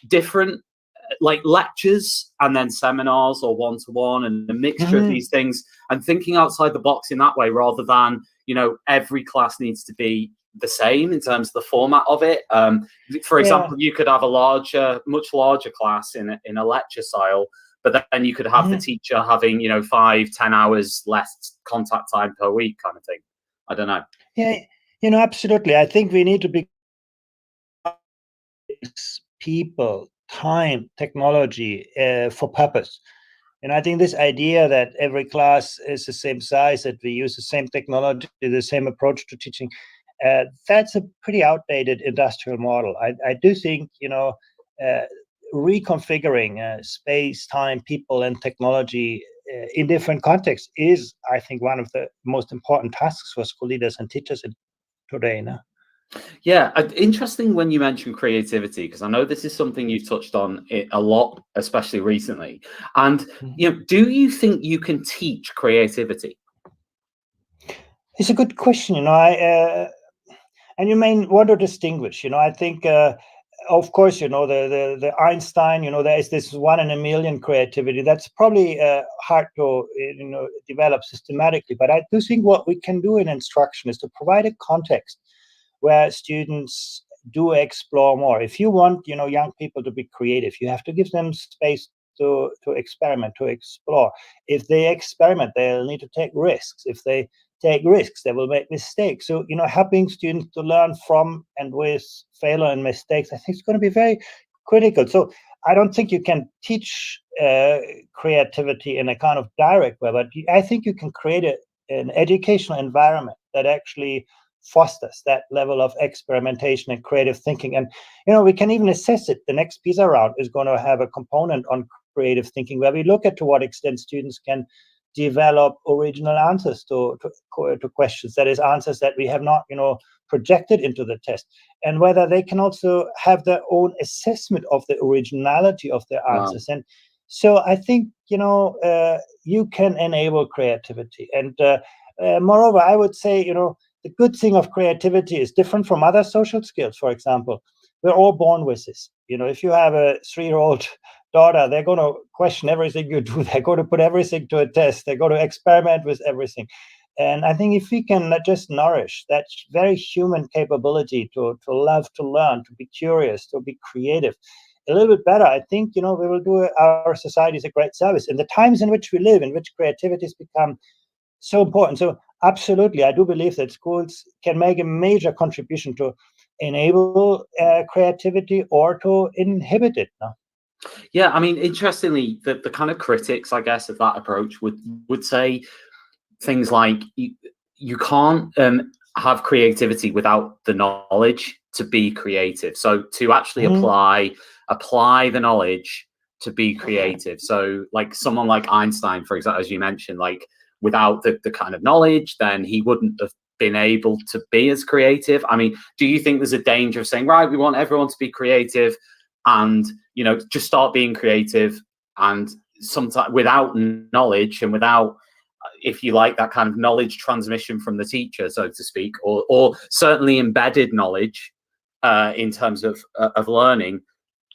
different like lectures and then seminars or one-to-one and a mixture of these things, and thinking outside the box in that way rather than, you know, every class needs to be the same in terms of the format of it. For example, you could have a much larger class in a lecture style, but then you could have the teacher having, you know, 5-10 hours less contact time per week kind of thing. I don't know. Yeah, you know, absolutely. I think we need to be people, time, technology for purpose. And I think this idea that every class is the same size, that we use the same technology, the same approach to teaching, that's a pretty outdated industrial model. I do think, you know, reconfiguring space, time, people, and technology in different contexts is, I think, one of the most important tasks for school leaders and teachers today. No? Yeah, interesting when you mention creativity, because I know this is something you've touched on a lot, especially recently. And you know, do you think you can teach creativity? It's a good question. You know, and you may want to distinguish. You know, I think, of course, you know, the Einstein. You know, there is this 1 in a million creativity. That's probably hard to, you know, develop systematically. But I do think what we can do in instruction is to provide a context where students do explore more. If you want, you know, young people to be creative, you have to give them space to experiment, to explore. If they experiment, they'll need to take risks. If they take risks, they will make mistakes. So, you know, helping students to learn from and with failure and mistakes, I think is going to be very critical. So I don't think you can teach creativity in a kind of direct way, but I think you can create an educational environment that actually fosters that level of experimentation and creative thinking. And, you know, we can even assess it. The next PISA round is going to have a component on creative thinking where we look at to what extent students can develop original answers to questions, that is, answers that we have not, you know, projected into the test, and whether they can also have their own assessment of the originality of their answers. And so I think, you know, you can enable creativity. And moreover, I would say, you know, the good thing of creativity is different from other social skills. For example, we're all born with this. You know, if you have a 3-year-old daughter, they're going to question everything you do. They're going to put everything to a test. They're going to experiment with everything. And I think if we can just nourish that very human capability to love to learn, to be curious, to be creative a little bit better, I think, you know, we will do our societies a great service. In the times in which we live, in which creativity has become so important. So absolutely, I do believe that schools can make a major contribution to enable creativity or to inhibit it. No? Yeah, I mean, interestingly, the kind of critics, I guess, of that approach would say things like you can't have creativity without the knowledge to be creative. So to actually apply the knowledge to be creative. So like someone like Einstein, for example, as you mentioned, like without the kind of knowledge, then he wouldn't have been able to be as creative. I mean, do you think there's a danger of saying, right, we want everyone to be creative and, you know, just start being creative, and sometimes without knowledge and without, if you like, that kind of knowledge transmission from the teacher, so to speak, or certainly embedded knowledge in terms of learning?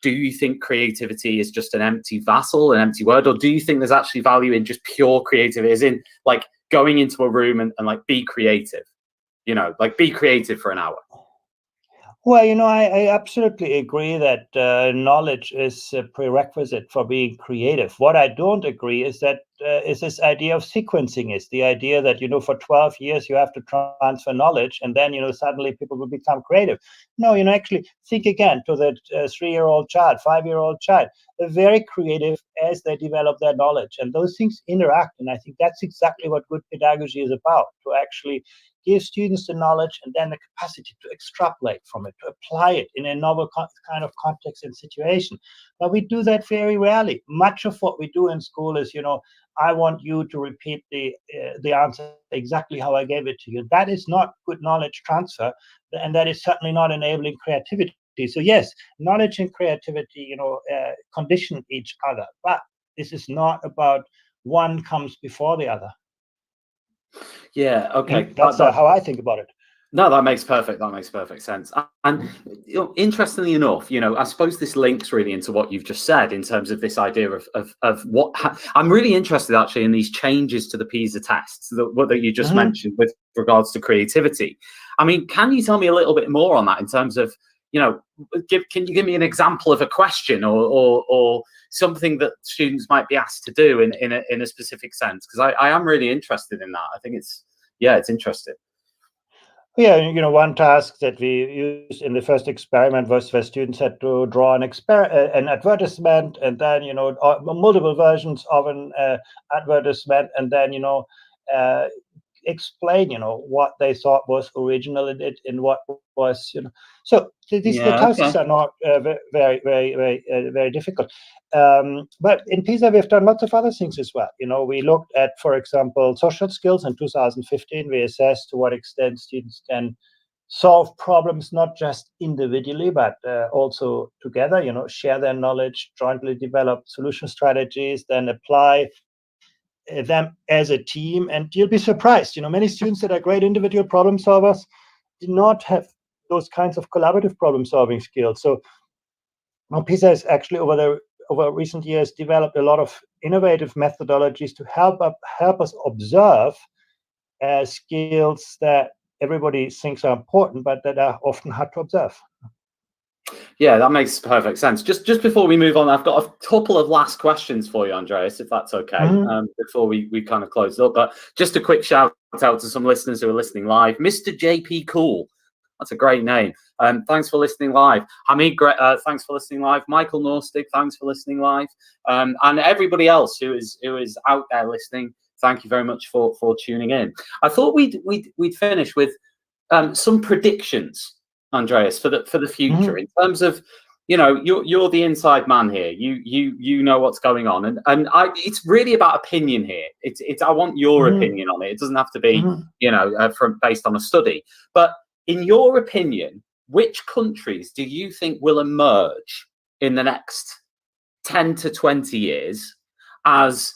Do you think creativity is just an empty vessel, an empty word, or do you think there's actually value in just pure creativity, as in like going into a room and like be creative? You know, like be creative for an hour. Well, I absolutely agree that knowledge is a prerequisite for being creative. What I don't agree is that is this idea of sequencing is the idea that, for 12 years you have to transfer knowledge and then, suddenly people will become creative. No, actually think again to that 3-year-old child, 5-year-old child. They're very creative as they develop their knowledge, and those things interact. And I think that's exactly what good pedagogy is about, to actually give students the knowledge and then the capacity to extrapolate from it, to apply it in a novel kind of context and situation. But we do that very rarely. Much of what we do in school is, I want you to repeat the answer exactly how I gave it to you. That is not good knowledge transfer, and that is certainly not enabling creativity. So yes, knowledge and creativity, condition each other, but this is not about one comes before the other. Yeah. Okay. That's how I think about it. No, that makes perfect sense. And interestingly enough, I suppose this links really into what you've just said in terms of this idea of what I'm really interested actually in these changes to the PISA tests that you just mentioned with regards to creativity. I mean, can you tell me a little bit more on that in terms of, can you give me an example of a question or something that students might be asked to do in a specific sense? Because I am really interested in that. I think it's interesting. Yeah, one task that we used in the first experiment was where students had to draw an advertisement, and then multiple versions of an advertisement, and then explain what they thought was original in it and what was so these the tasks are not very very very very difficult, but in PISA we've done lots of other things as well. We looked at, for example, social skills in 2015. We assessed to what extent students can solve problems not just individually but also together, share their knowledge, jointly develop solution strategies, then apply them as a team. And you'll be surprised, many students that are great individual problem solvers do not have those kinds of collaborative problem solving skills. So PISA has actually over recent years developed a lot of innovative methodologies to help us observe skills that everybody thinks are important but that are often hard to observe. Yeah, that makes perfect sense. Just before we move on, I've got a couple of last questions for you, Andreas, if that's okay, before we kind of close it up. But just a quick shout out to some listeners who are listening live. Mr. JP Cool, that's a great name. Thanks for listening live. Hamid, thanks for listening live. Michael Norstig, thanks for listening live. And everybody else who is out there listening, thank you very much for tuning in. I thought we'd finish with some predictions, Andreas, for the future, in terms of, you're the inside man here. You know what's going on, and it's really about opinion here. It's I want your opinion on it. It doesn't have to be based on a study. But in your opinion, which countries do you think will emerge in the next 10 to 20 years as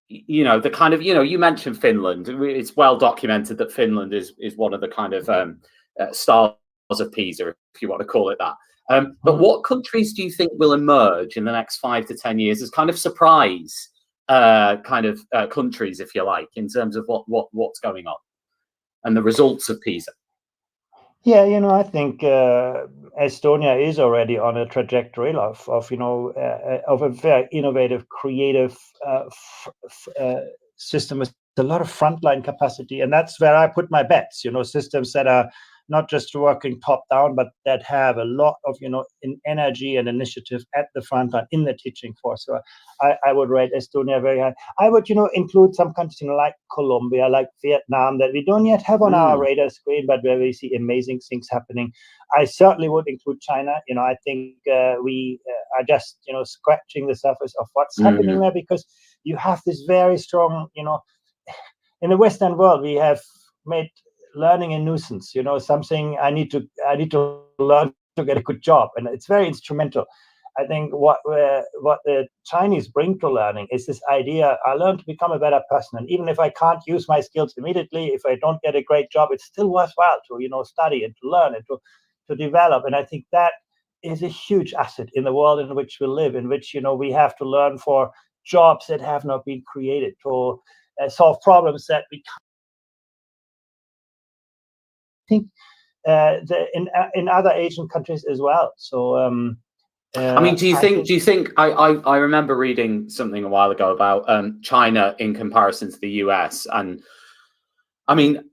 the kind of, you mentioned Finland. It's well documented that Finland is one of the kind of stars of PISA, if you want to call it that. But what countries do you think will emerge in the next 5 to 10 years as kind of surprise countries, if you like, in terms of what's going on and the results of PISA? Yeah, I think Estonia is already on a trajectory of a very innovative, creative system with a lot of frontline capacity, and that's where I put my bets. Systems that are not just working top down, but that have a lot of in energy and initiative at the front line in the teaching force. So I would rate Estonia very high. I would include some countries like Colombia, like Vietnam, that we don't yet have on our radar screen, but where we see amazing things happening. I certainly would include China. I think we are just scratching the surface of what's happening there, because you have this very strong in the Western world we have made learning a nuisance, something I need to learn to get a good job, and it's very instrumental. I think what the Chinese bring to learning is this idea: I learn to become a better person, and even if I can't use my skills immediately, if I don't get a great job, it's still worthwhile to study and to learn and to develop. And I think that is a huge asset in the world in which we live, in which we have to learn for jobs that have not been created, to solve problems that we can't think in other Asian countries as well. So I mean, do you think I remember reading something a while ago about China in comparison to the US, and I mean,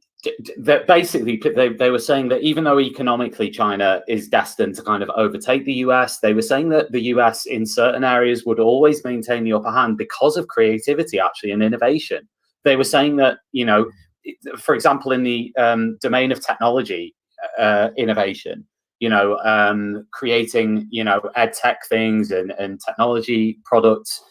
that basically they were saying that even though economically China is destined to kind of overtake the US, they were saying that the US in certain areas would always maintain the upper hand because of creativity, actually, and innovation. They were saying that, you know, for example, in the domain of technology innovation, you know, creating, you know, ed tech things and technology products,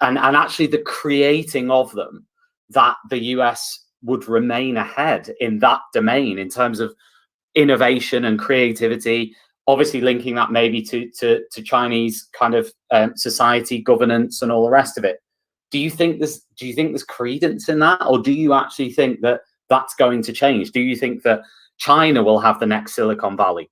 and actually the creating of them, that the US would remain ahead in that domain in terms of innovation and creativity, obviously linking that maybe to Chinese kind of society, governance, and all the rest of it. Do you think there's credence in that, or do you actually think that that's going to change? Do you think that China will have the next Silicon Valley?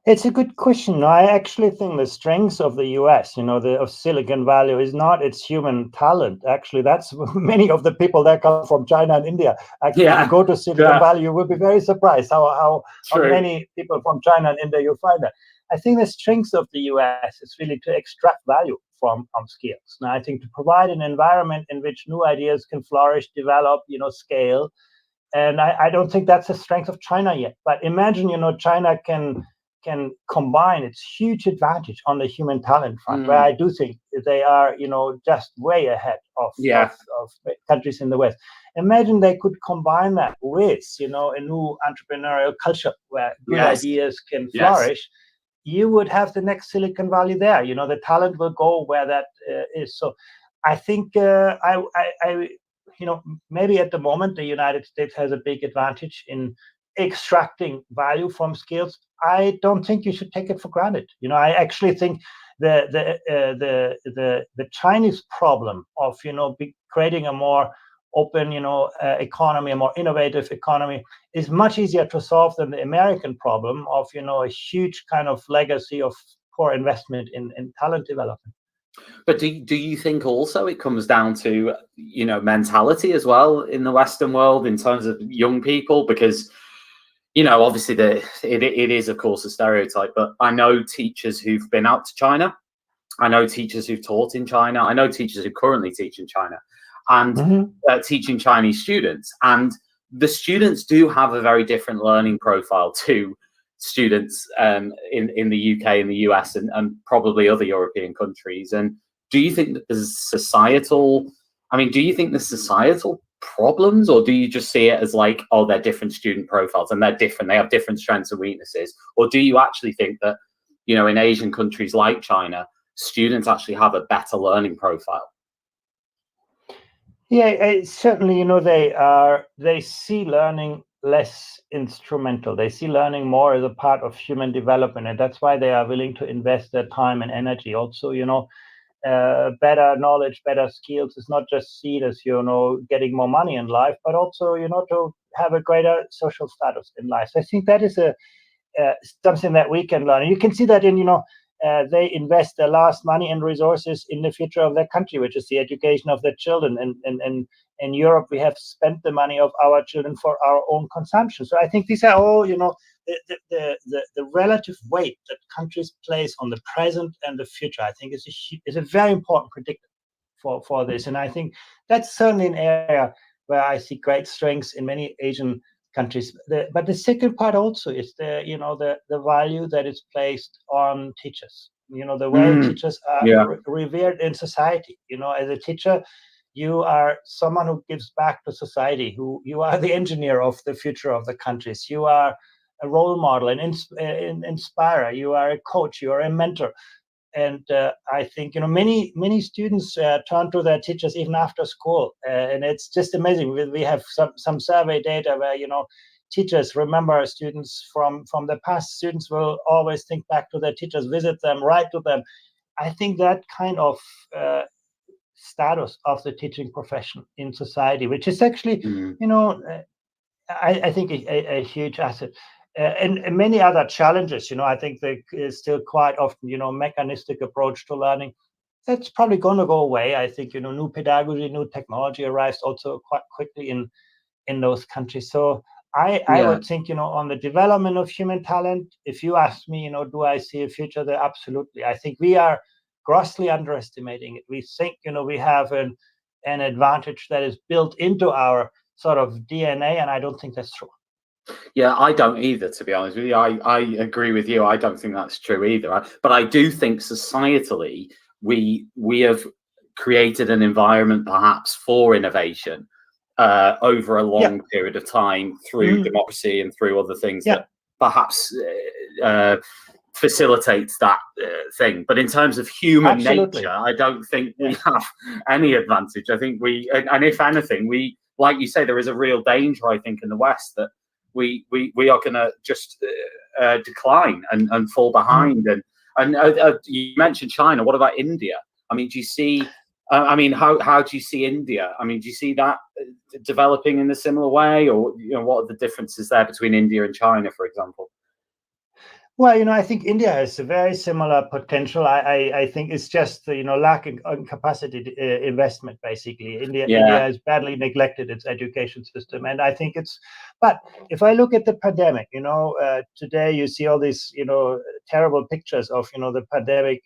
It's a good question. I actually think the strengths of the US, you know, of Silicon Valley is not its human talent. Actually, that's many of the people that come from China and India. Actually, if you go to Silicon Valley, you will be very surprised how many people from China and India you'll find there. I think the strengths of the US is really to extract value from skills. Now, I think to provide an environment in which new ideas can flourish, develop, you know, scale. And I don't think that's the strength of China yet. But imagine, you know, China can combine its huge advantage on the human talent front, where I do think they are, you know, just way ahead of countries in the West. Imagine they could combine that with, you know, a new entrepreneurial culture where good ideas can flourish. You would have the next Silicon Valley there. You know, the talent will go where that is. So I think you know, maybe at the moment the United States has a big advantage in extracting value from skills. I don't think you should take it for granted. You know, I actually think the Chinese problem of, you know, creating a more open, you know, economy, a more innovative economy, is much easier to solve than the American problem of, you know, a huge kind of legacy of poor investment in talent development. But do you think also it comes down to, you know, mentality as well in the Western world in terms of young people? Because, you know, obviously it is, of course, a stereotype, but I know teachers who've been out to China. I know teachers who've taught in China. I know teachers who currently teach in China and teaching Chinese students. And the students do have a very different learning profile to students in the UK and the US and probably other European countries. And do you think that there's societal problems, or do you just see it as like, oh, they're different student profiles and they're different, they have different strengths and weaknesses? Or do you actually think that, you know, in Asian countries like China, students actually have a better learning profile? Yeah, certainly, you know, they see learning less instrumental. They see learning more as a part of human development, and that's why they are willing to invest their time and energy. Also, you know, better knowledge, better skills is not just seen as, you know, getting more money in life, but also, you know, to have a greater social status in life. So I think that is something that we can learn. And you can see that in, you know, they invest their last money and resources in the future of their country, which is the education of their children. And in Europe, we have spent the money of our children for our own consumption. So I think these are all, you know, the relative weight that countries place on the present and the future, I think is a very important predictor for this. And I think that's certainly an area where I see great strengths in many Asian countries. But the second part also is the value that is placed on teachers. You know, the way teachers are revered in society. You know, as a teacher, you are someone who gives back to society. You are the engineer of the future of the countries. You are a role model, an inspirer. You are a coach. You are a mentor. And I think, you know, many students turn to their teachers even after school, and it's just amazing. We have some survey data where, you know, teachers remember students from the past. Students will always think back to their teachers, visit them, write to them. I think that kind of status of the teaching profession in society, which is actually, you know, I think a huge asset. And many other challenges, you know, I think there is still quite often, you know, mechanistic approach to learning. That's probably going to go away. I think, you know, new pedagogy, new technology arrives also quite quickly in those countries. So I would think, on the development of human talent, if you ask me, do I see a future there? Absolutely. I think we are grossly underestimating it. We think, we have an advantage that is built into our sort of DNA, and I don't think that's true. Yeah, I don't either, to be honest with you. I agree with you. I don't think that's true either. But I do think societally, we have created an environment perhaps for innovation over a long period of time through democracy and through other things that perhaps facilitates that thing. But in terms of human nature, I don't think we have any advantage. I think and if anything, we, like you say, there is a real danger, I think, in the West that we are going to just decline and fall behind. And you mentioned China. What about India? I mean, do you see? How do you see India? I mean, do you see that developing in a similar way, or what are the differences there between India and China, for example? Well, I think India has a very similar potential. I think it's just lacking on capacity investment. Basically, India has badly neglected its education system, and I think it's. But if I look at the pandemic, today you see all these terrible pictures of the pandemic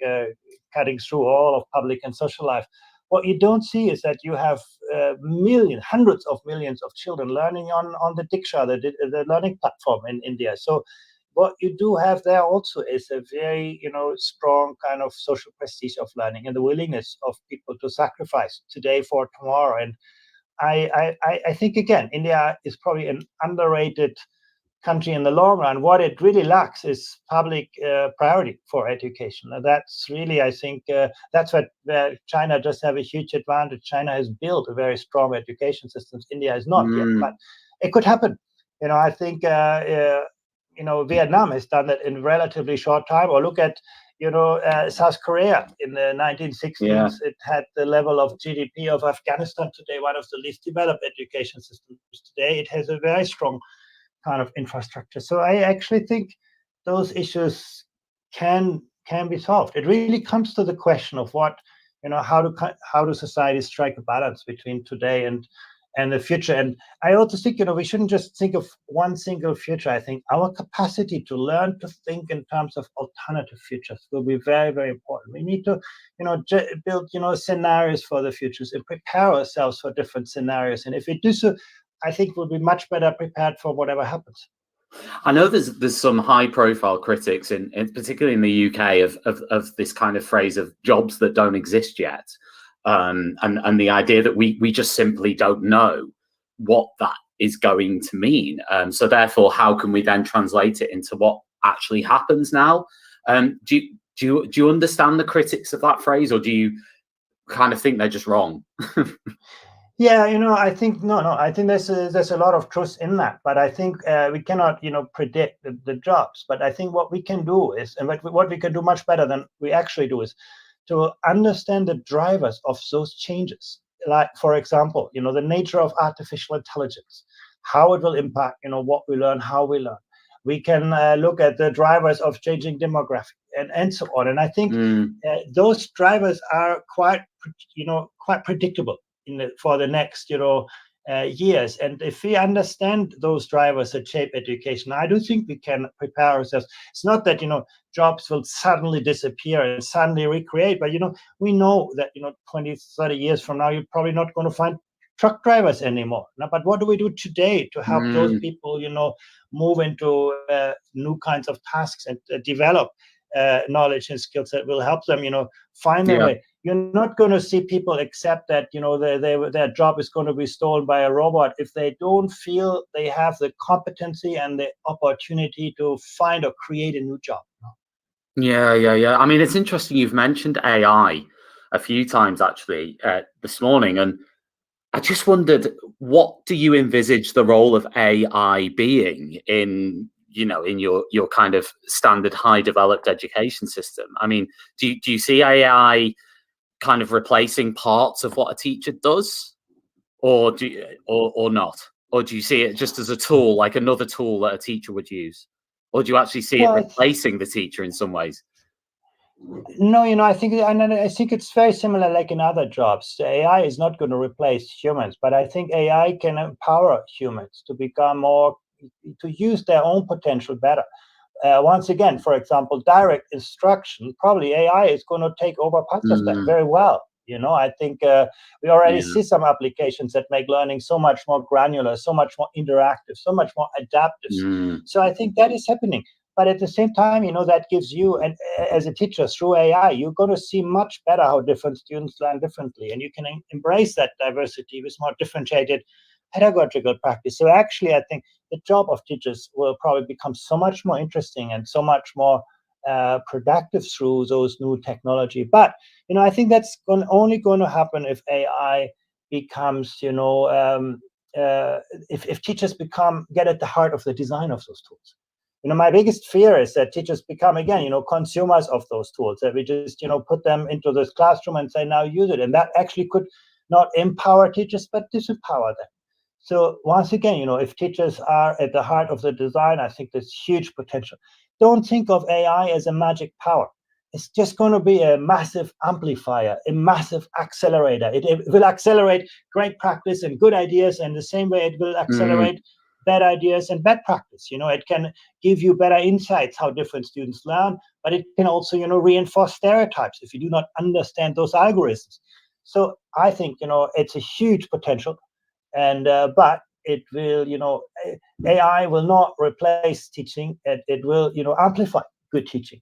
cutting through all of public and social life. What you don't see is that you have hundreds of millions of children learning on the Diksha, the learning platform in India. So what you do have there also is a very, strong kind of social prestige of learning and the willingness of people to sacrifice today for tomorrow. And I think, again, India is probably an underrated country in the long run. What it really lacks is public priority for education. And that's really, I think, that's where China does have a huge advantage. China has built a very strong education system. India is not yet, but it could happen. I think, Vietnam has done that in relatively short time. Or look at, South Korea in the 1960s. Yeah. It had the level of GDP of Afghanistan today, one of the least developed education systems. Today, it has a very strong kind of infrastructure. So I actually think those issues can be solved. It really comes to the question of what, how do societies strike a balance between today and the future. And I also think, we shouldn't just think of one single future. I think our capacity to learn to think in terms of alternative futures will be very, very important. We need to, build, scenarios for the futures and prepare ourselves for different scenarios. And if we do so, I think we'll be much better prepared for whatever happens. I know there's some high-profile critics, in particularly in the UK, of this kind of phrase of jobs that don't exist yet, and the idea that we just simply don't know what that is going to mean. So therefore, how can we then translate it into what actually happens now? Do you understand the critics of that phrase, or do you kind of think they're just wrong? Yeah, I think no. I think there's a lot of truth in that, but I think we cannot, predict the jobs. But I think what we can do is, and what we can do much better than we actually do, is to understand the drivers of those changes. Like, for example, the nature of artificial intelligence, how it will impact, what we learn, how we learn. We can look at the drivers of changing demographic and so on. And I think those drivers are quite predictable for the next, years. And if we understand those drivers that shape education, I do think we can prepare ourselves. It's not that, jobs will suddenly disappear and suddenly recreate, but, we know that, 20, 30 years from now, you're probably not going to find truck drivers anymore. But what do we do today to help those people, move into new kinds of tasks and develop knowledge and skills that will help them, find their way. You're not going to see people accept that, their job is going to be stolen by a robot if they don't feel they have the competency and the opportunity to find or create a new job. Yeah. I mean, it's interesting you've mentioned AI a few times actually this morning, and I just wondered, what do you envisage the role of AI being in your kind of standard high developed education system? I mean, do you see AI kind of replacing parts of what a teacher does, or not? Or do you see it just as a tool, like another tool that a teacher would use? Or do you actually see it replacing the teacher in some ways? No, I think it's very similar like in other jobs. The AI is not going to replace humans, but I think AI can empower humans to become more to use their own potential better. Once again, for example, direct instruction, probably AI is going to take over parts of that very well. I think we already see some applications that make learning so much more granular, so much more interactive, so much more adaptive. So I think that is happening. But at the same time, that gives you, and as a teacher through AI, you're going to see much better how different students learn differently. And you can embrace that diversity with more differentiated pedagogical practice. So actually, I think the job of teachers will probably become so much more interesting and so much more productive through those new technology. But, I think that's only going to happen if AI becomes, if teachers get at the heart of the design of those tools. My biggest fear is that teachers become, again, consumers of those tools, that we just, put them into this classroom and say, now use it. And that actually could not empower teachers, but disempower them. So once again, if teachers are at the heart of the design, I think there's huge potential. Don't think of AI as a magic power. It's just going to be a massive amplifier, a massive accelerator. It will accelerate great practice and good ideas, and the same way it will accelerate bad ideas and bad practice. It can give you better insights how different students learn, but it can also, reinforce stereotypes if you do not understand those algorithms. So I think, it's a huge potential, and but it will, AI will not replace teaching. It will, amplify good teaching.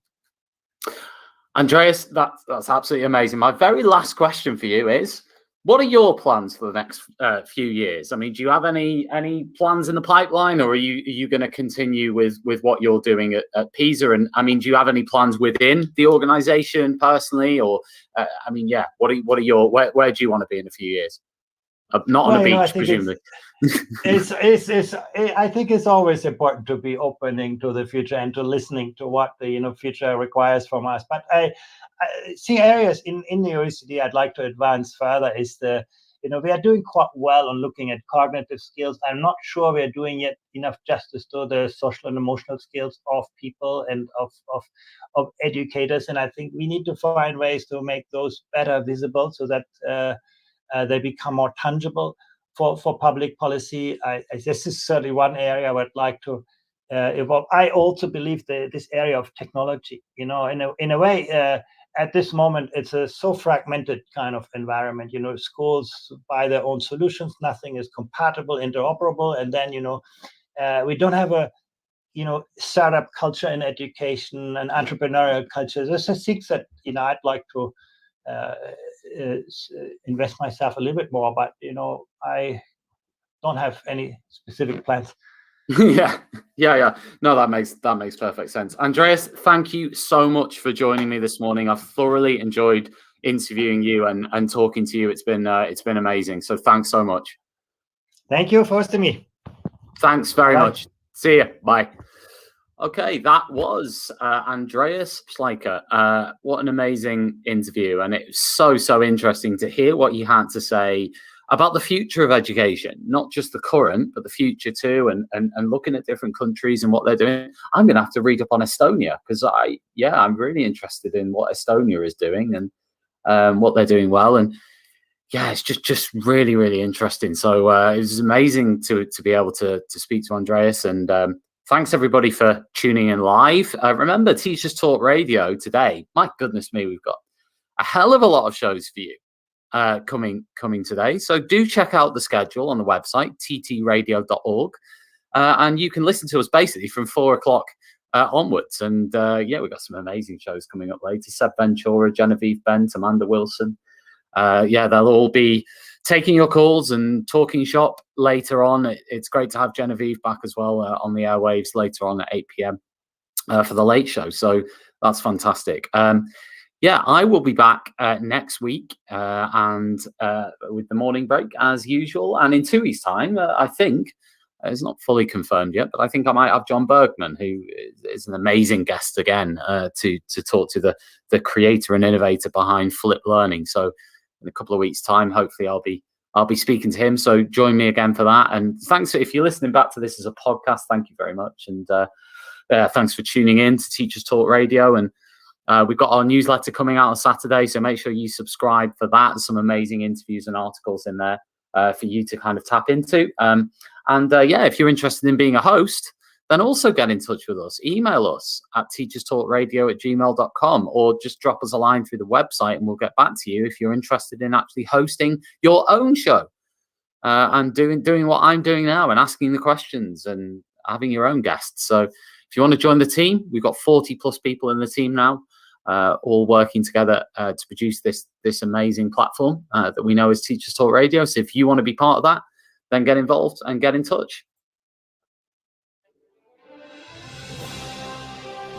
Andreas, that's absolutely amazing. My very last question for you is, what are your plans for the next few years? I mean, do you have any plans in the pipeline, or are you going to continue with what you're doing at PISA? And I mean, do you have any plans within the organization personally, or what are your where do you want to be in a few years? Not on a beach, presumably. I think it's always important to be opening to the future and to listening to what the future requires from us. But I see areas in the OECD I'd like to advance further. Is we are doing quite well on looking at cognitive skills. I'm not sure we are doing yet enough justice to the social and emotional skills of people and of educators. And I think we need to find ways to make those better visible so that they become more tangible for public policy. This is certainly one area I would like to evolve. I also believe this area of technology, in a way, at this moment, it's a so fragmented kind of environment. Schools buy their own solutions. Nothing is compatible, interoperable. And then, we don't have a, startup culture in education and entrepreneurial culture. Those are things that, I'd like to invest myself a little bit more, but I don't have any specific plans. Yeah. No, that makes perfect sense. Andreas, thank you so much for joining me this morning. I've thoroughly enjoyed interviewing you and talking to you. It's been amazing. So thanks so much. Thank you for hosting me. Thanks very much. See you. Bye. Okay, that was Andreas Schleicher. What an amazing interview. And it was so interesting to hear what he had to say about the future of education, not just the current, but the future too, and looking at different countries and what they're doing. I'm going to have to read up on Estonia because I'm really interested in what Estonia is doing and what they're doing well. And yeah, it's just really, really interesting. So it was amazing to be able to speak to Andreas, and thanks everybody for tuning in live. Remember, Teachers Talk Radio today. My goodness me, we've got a hell of a lot of shows for you coming today. So do check out the schedule on the website, ttradio.org, and you can listen to us basically from 4:00 onwards. And we've got some amazing shows coming up later. Seb Ventura, Genevieve Bent, Amanda Wilson. They'll all be taking your calls and talking shop later on. It's great to have Genevieve back as well on the airwaves later on at 8 p.m. For the late show. So that's fantastic. I will be back next week and with the morning break as usual. And in 2 weeks' time, I think, it's not fully confirmed yet, but I think I might have John Bergman, who is an amazing guest again, to talk to the creator and innovator behind Flip Learning. So in a couple of weeks' time, hopefully I'll be speaking to him. So join me again for that. And thanks if you're listening back to this as a podcast. Thank you very much. And thanks for tuning in to Teachers Talk Radio. And we've got our newsletter coming out on Saturday, so make sure you subscribe for that. There's some amazing interviews and articles in there for you to kind of tap into. And yeah, if you're interested in being a host, then also get in touch with us. Email us at teacherstalkradio@gmail.com, or just drop us a line through the website and we'll get back to you if you're interested in actually hosting your own show and doing what I'm doing now and asking the questions and having your own guests. So if you want to join the team, we've got 40 plus people in the team now, all working together to produce this amazing platform that we know as Teachers Talk Radio. So if you want to be part of that, then get involved and get in touch.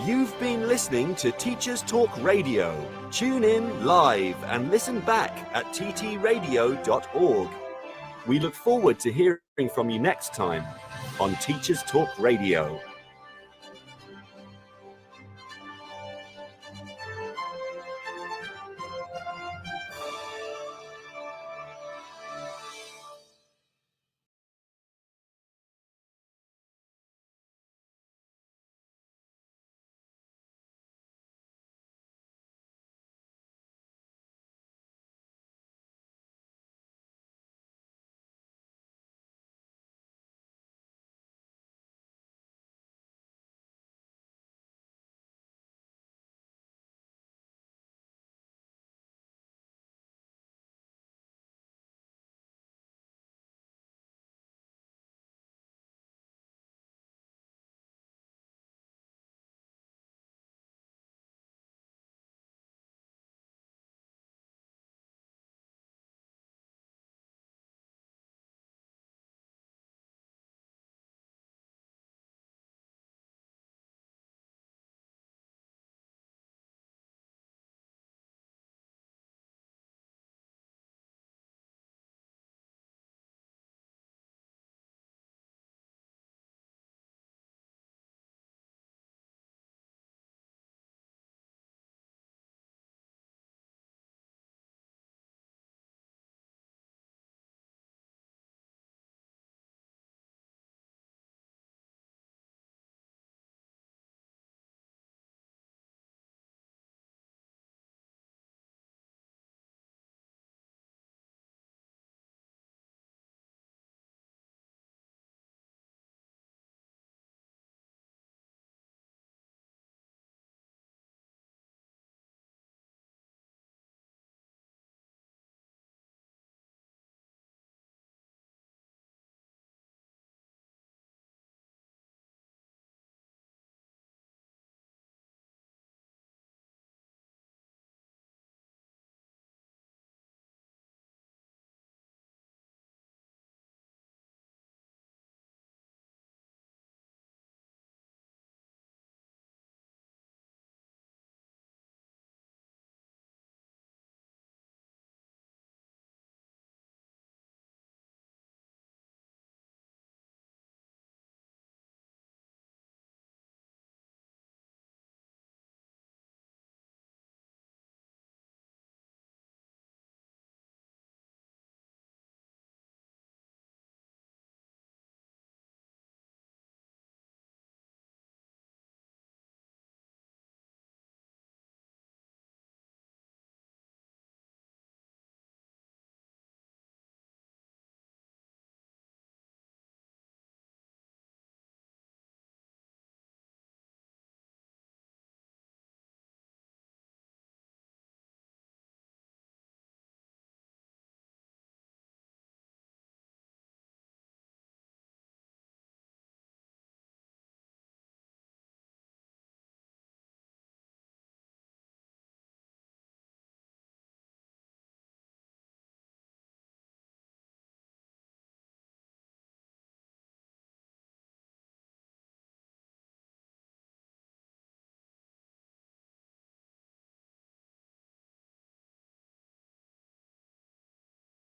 You've been listening to Teachers Talk Radio. Tune in live and listen back at ttradio.org. We look forward to hearing from you next time on Teachers Talk Radio.